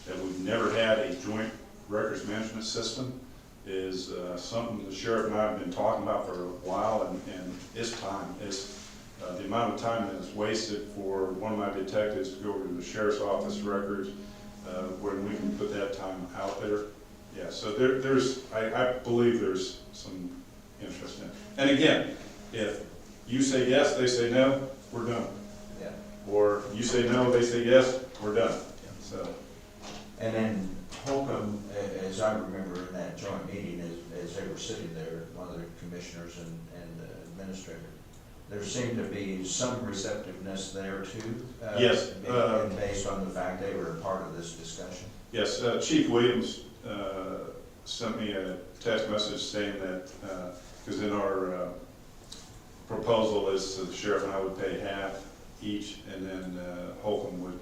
that we've never had a joint records management system, is something the sheriff and I have been talking about for a while, and it's time. It's the amount of time that is wasted for one of my detectives to go over to the sheriff's office records, when we can put that time out there. Yeah, so I believe there's some interest in it. And again, if you say yes, they say no, we're done. Yeah. Or you say no, they say yes, we're done. So. And then Holcomb, as I remember in that joint meeting, as they were sitting there, one of the commissioners and the administrator, there seemed to be some receptiveness there too. Yes. And based on the fact they were a part of this discussion. Yes, Chief Williams sent me a text message saying that, because in our proposal is the sheriff and I would pay half each, and then Holcomb would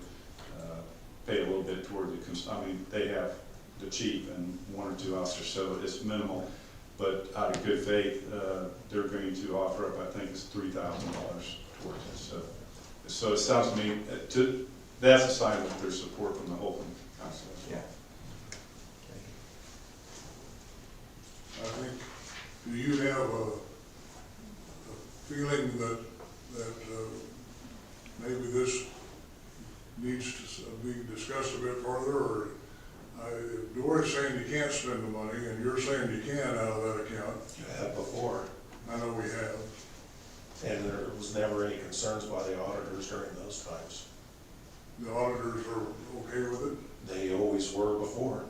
pay a little bit toward they have the chief and one or two officers, so it's minimal. But out of good faith, they're going to offer up, I think it's $3,000 towards it. So it sounds to me, that's a sign that there's support from the Holcomb Council. Yeah. I think, do you have a feeling that maybe this needs to be discussed a bit further, or Dory's saying you can't spend the money, and you're saying you can out of that account? You have before, I know we have. and there was never any concerns by the auditors during those times. The auditors are okay with it? They always were before.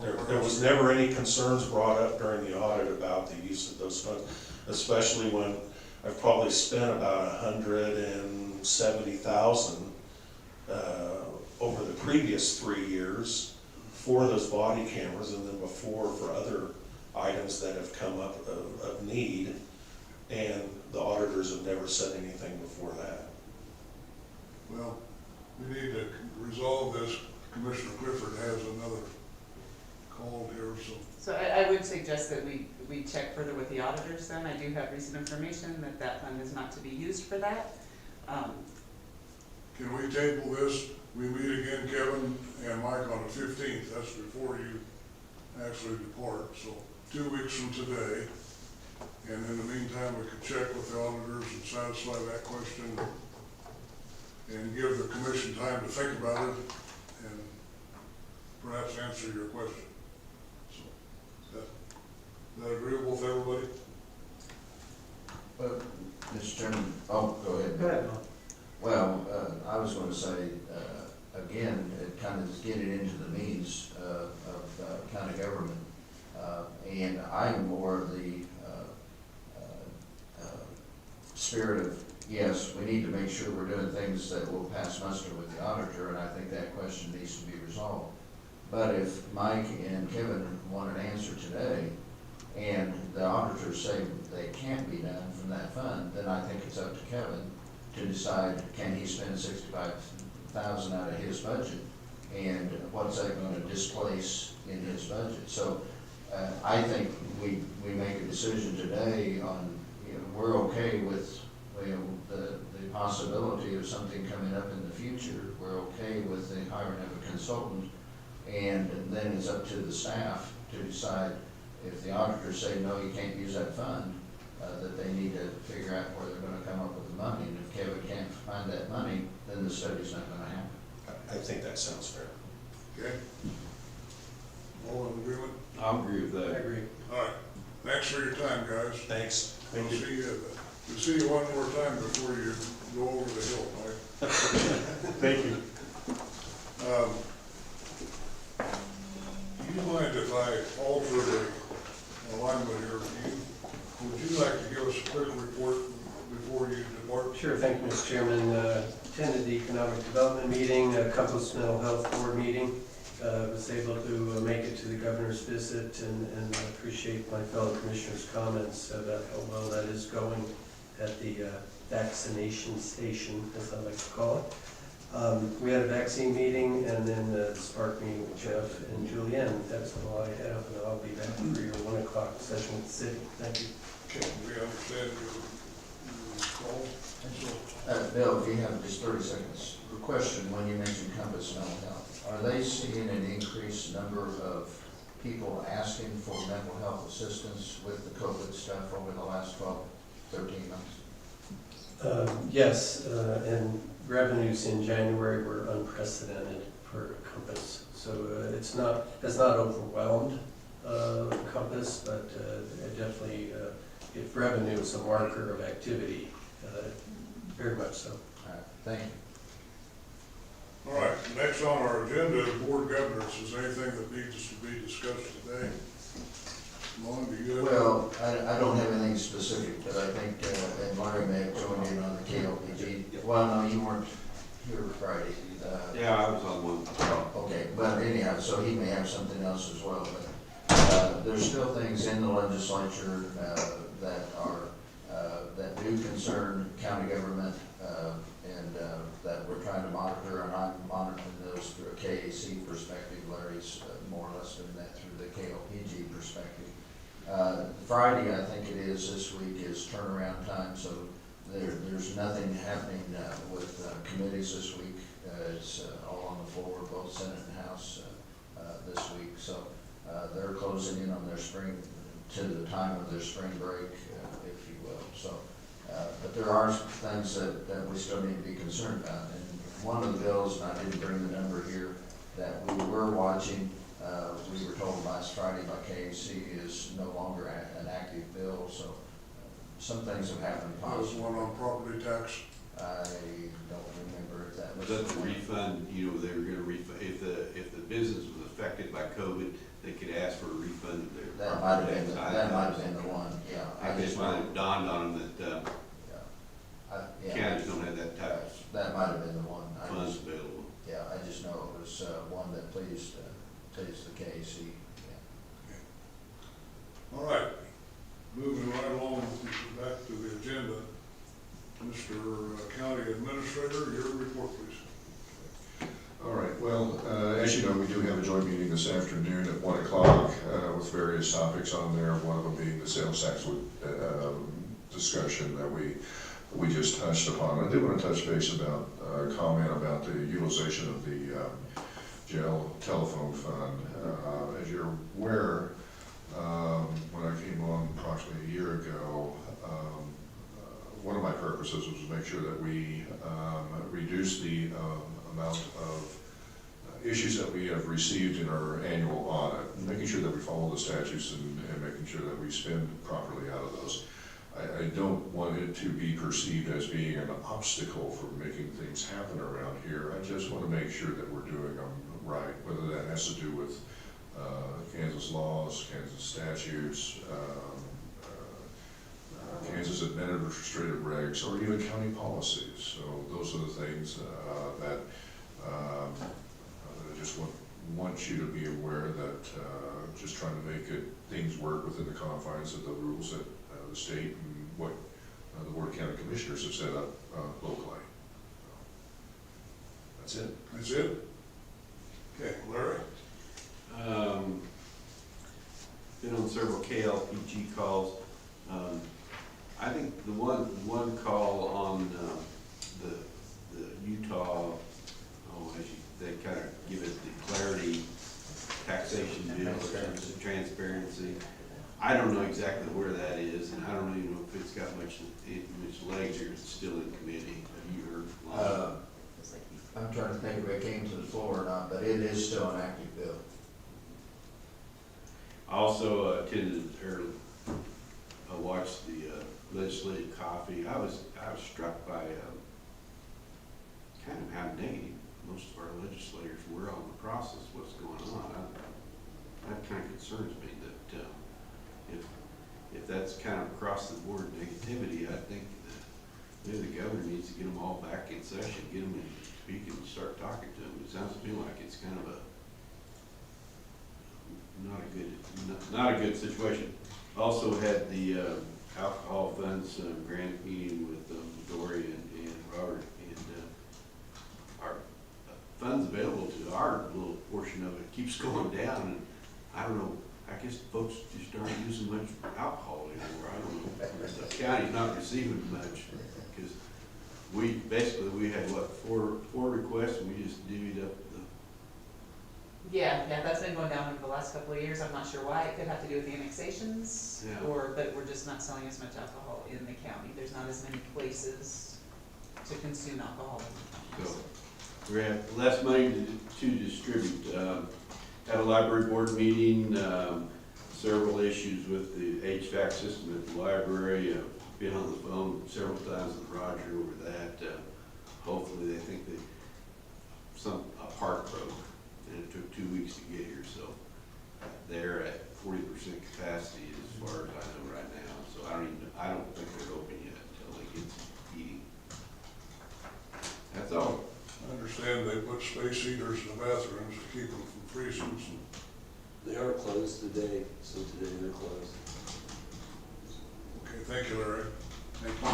There was never any concerns brought up during the audit about the use of those funds, especially when I've probably spent about $170,000 over the previous 3 years for those body cameras, and then before for other items that have come up of need, and the auditors have never said anything before that. Well, we need to resolve this. Commissioner Clifford has another call here, so. So I would suggest that we check further with the auditors then. I do have recent information that that fund is not to be used for that. Can we table this? We meet again, Kevin and Mike, on the 15th. That's before you actually depart, so 2 weeks from today. And in the meantime, we could check with the auditors and satisfy that question and give the commission time to think about it and perhaps answer your question. So, is that agreeable with everybody? Mr. Chairman, go ahead. Go ahead. Well, I was going to say, again, it kind of is getting into the means of county government. And I'm more of the spirit of, yes, we need to make sure we're doing things that will pass muster with the auditor, and I think that question needs to be resolved. But if Mike and Kevin want an answer today, and the auditors say they can't be done from that fund, then I think it's up to Kevin to decide, can he spend $65,000 out of his budget, and what's that going to displace in his budget? So I think we make a decision today on, we're okay with the possibility of something coming up in the future. We're okay with the hiring of a consultant, and then it's up to the staff to decide if the auditors say, no, you can't use that fund, that they need to figure out where they're going to come up with the money. And if Kevin can't find that money, then the study's not going to happen. I think that sounds fair. Okay. All in agreement? I'll agree with that. I agree. All right. Thanks for your time, guys. Thanks. We'll see you one more time before you go over the hill, Mike. Thank you. Do you mind if I alter the alignment here? Would you like to give us a quick report before you depart? Sure, thank you, Mr. Chairman. Attended the Economic Development meeting, Compass Mental Health Board meeting. Was able to make it to the governor's visit, and appreciate my fellow commissioners' comments about how well that is going at the vaccination station, as I like to call it. We had a vaccine meeting and then the Spark meeting with Jeff and Julianne. That's all I have, and I'll be back for your 1 o'clock session with the city. Thank you. Okay, we understand your call. Bill, if you have just 30 seconds, a question when you mentioned Compass Mental Health. Are they seeing an increased number of people asking for mental health assistance with the COVID stuff over the last 12, 13 months? Yes, and revenues in January were unprecedented for Compass. So has not overwhelmed Compass, but it definitely, if revenue is a marker of activity, very much so. All right, thank you. All right, next on our agenda is board governance. Is there anything that needs to be discussed today? Long, do you have? Well, I don't have anything specific, but I think, and Larry may have joined in on the KLPG. Well, no, you weren't here Friday. Yeah, I was on one. Okay, but anyhow, so he may have something else as well, but there's still things in the legislature that are, that do concern county government, and that we're trying to monitor, and I'm monitoring those through a KAC perspective. Larry's more or less doing that through the KLPG perspective. Friday, I think it is, this week is turnaround time, so there's nothing happening with committees this week. It's all on the floor, both Senate and House this week. So they're closing in on their spring, to the time of their spring break, if you will. So, but there are things that we still need to be concerned about. And one of the bills, and I didn't bring the number here, that we were watching, we were told last Friday by KAC, is no longer an active bill. So some things have happened There's positive. one on property tax. I don't remember if that was. Was that the refund, you know, they were gonna refund, if the business was affected by COVID, they could ask for a refund of their That might have property been, tax. that might have been the one, yeah. I just might have dawned on them that, Yeah, counties don't have that type of that might have been the one. funds available. Yeah, I just know it was one that pleased the KAC. All right, moving right along back to the agenda. Mr. County Administrator, your report, please. All right, well, as you know, we do have a joint meeting this afternoon at 1 o'clock with various topics on there, one of them being the sales tax discussion that we just touched upon. I do want to touch base about, comment about the utilization of the jail telephone fund. As you're aware, when I came on approximately a year ago, one of my purposes was to make sure that we reduce the amount of issues that we have received in our annual audit, and making sure that we follow the statutes and making sure that we spend properly out of those. I don't want it to be perceived as being an obstacle for making things happen around here. I just want to make sure that we're doing them right, whether that has to do with Kansas laws, Kansas statutes, Kansas administrative regs, or even county policies. So those are the things that I just want you to be aware that just trying to make things work within the confines of the rules that the state and what the Board of County Commissioners have set up locally. That's it. That's it? Okay, Larry? Been on several KLPG calls. I think the one call on the Utah, they kind of give it the clarity taxation bill in terms of transparency. I don't know exactly where that is, and I don't even know if it's got much legs or it's still in committee. Have you heard? I'm trying to think if it came to the floor or not, but it is still an active bill. I also attended, or watched the legislative coffee. I was struck by kind of how negative most of our legislators were on the process, what's going on. That kind of concerns me that if that's kind of across the board negativity, I think that maybe the governor needs to get them all back in session, get them in speak and start talking to them. It sounds to me like it's kind of not a good situation. Also had the alcohol funds grant meeting with Dory and Robert, and our funds available to our little portion of it keeps going down, and I don't know, I guess folks just aren't using much alcohol anymore, I don't know. The county's not receiving much, because we had what, four requests, and we just divvied up the. Yeah, that's been going down over the last couple of years. I'm not sure why. It could have to do with the annexations, Yeah. but we're just not selling as much alcohol in the county. There's not as many places to consume alcohol in the county. So we have less money to distribute. At a library board meeting, several issues with the HVAC system at the library. Been on the phone several times with Roger over that. Hopefully they think a part broke, and it took 2 weeks to get here. So they're at 40% capacity as far as I know right now. So I don't think they're open yet until they get some heating. That's all. I understand they put space heaters in the bathrooms to keep them from freezing. They are closed today, so today they're closed. Okay, thank you, Larry. Thank you.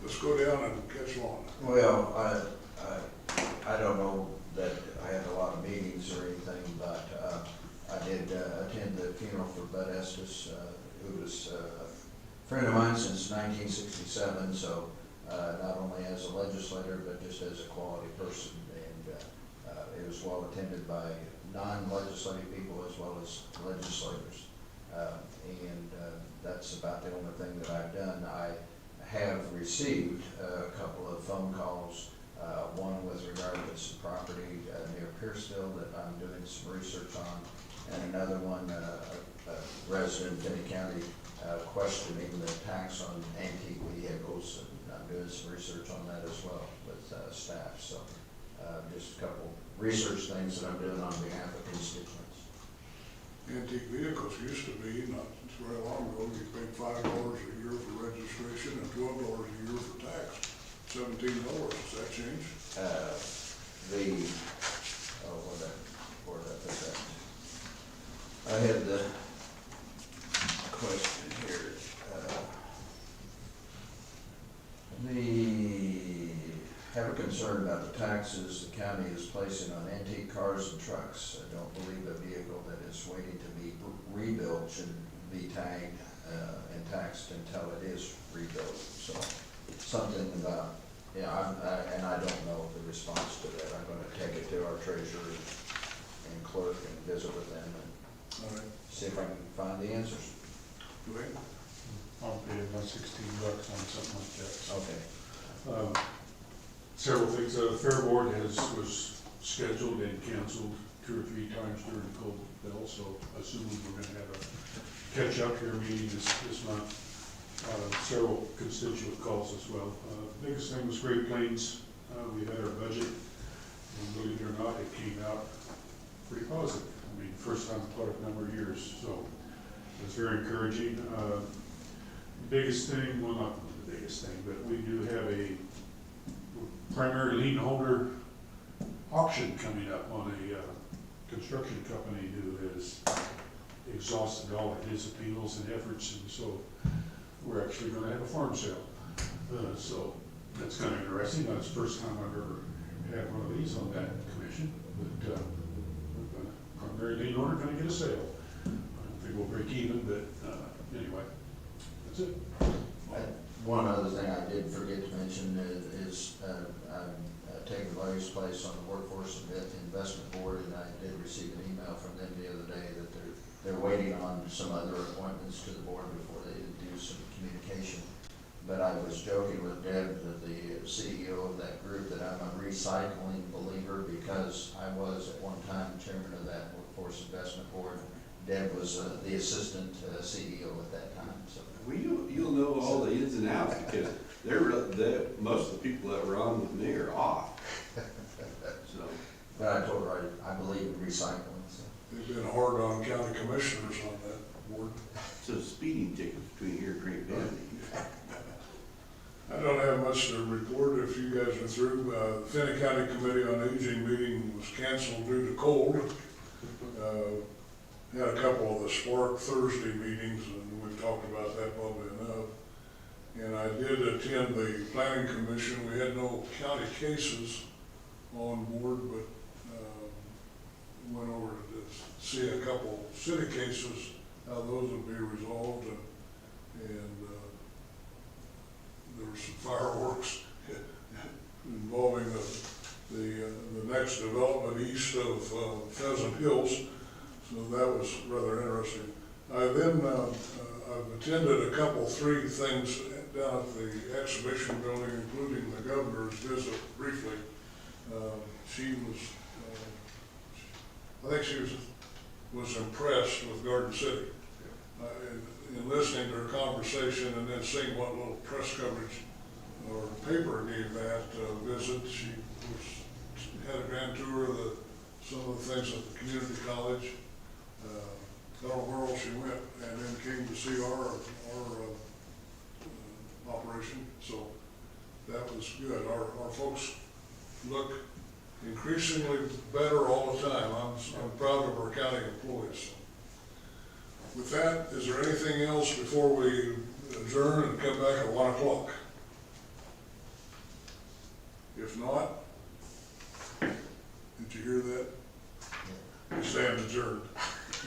Let's go down and catch one. Well, I don't know that I had a lot of meetings or anything, but I did attend the funeral for Bud Estes, who was a friend of mine since 1967, so not only as a legislator, but just as a quality person. And it was well attended by non-legislative people as well as legislators. And that's about the only thing that I've done. I have received a couple of phone calls, one with regard to some property near Pierceville that I'm doing some research on, and another one, a resident in Finney County questioning the tax on antique vehicles, and I'm doing some research on that as well with staff. So just a couple research things that I'm doing on behalf of constituents. Antique vehicles used to be, not very long ago, you paid $5 a year for registration and $12 a year for tax. $17. Has that changed? Where did I put that? I had the question here. Have a concern about the taxes the county is placing on antique cars and trucks. I don't believe a vehicle that is waiting to be rebuilt should be tagged and taxed until it is rebuilt. So something about, and I don't know the response to that. I'm going to take it to our treasurer and clerk and visit with them and see if I can find the answers. Dwayne? I'll pay about $16 on something like that. Okay. Several things. The Fair Board was scheduled and canceled 2 or 3 times during the cold spell, so assuming we're going to have a catch-up here meeting this month. Several constituent calls as well. Biggest thing was Great Plains. We had our budget, and believe it or not, it came out pretty positive. I mean, first time in quite a number of years, so it was very encouraging. Biggest thing, well, not the biggest thing, but we do have a primary lien holder auction coming up on a construction company who has exhausted all of his appeals and efforts, and so we're actually going to have a farm sale. So that's kind of interesting. That's the first time I've ever had one of these on that commission, but primary lien owner going to get a sale. I don't think we'll break even, but anyway, that's it. One other thing I did forget to mention is I'm taking Larry's place on the Workforce Investment Board, and I did receive an email from them the other day that they're waiting on some other appointments to the board before they do some communication. But I was joking with Deb, the CEO of that group, that I'm a recycling believer because I was at one time chairman of that Workforce Investment Board. Deb was the assistant CEO at that time. So. Well, you'll know all the ins and outs because most of the people that were on with me are off. So, but I told her I believe in recycling. So. They've been hard on county commissioners on that board. So speeding tickets between here and Great Bend. I don't have much to report if you guys are through. The Finney County Committee on Aging meeting was canceled due to cold. Had a couple of the Spark Thursday meetings, and we've talked about that probably enough. And I did attend the planning commission. We had no county cases on board, but went over to see a couple city cases, how those would be resolved, and there were some fireworks involving the next development east of Pheasant Hills, so that was rather interesting. I then I've attended three things down at the exhibition building, including the governor's visit briefly. She was, I think she was impressed with Garden City. In listening to her conversation and then seeing what little press coverage or paper gave that visit, she had a grand tour of some of the things at the community college. I don't know where else she went, and then came to see our operation. So that was good. Our folks look increasingly better all the time. I'm proud of our county employees. With that, is there anything else before we adjourn and come back at 1 o'clock? If not, did you hear that? We stand adjourned.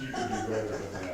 You could do better than that.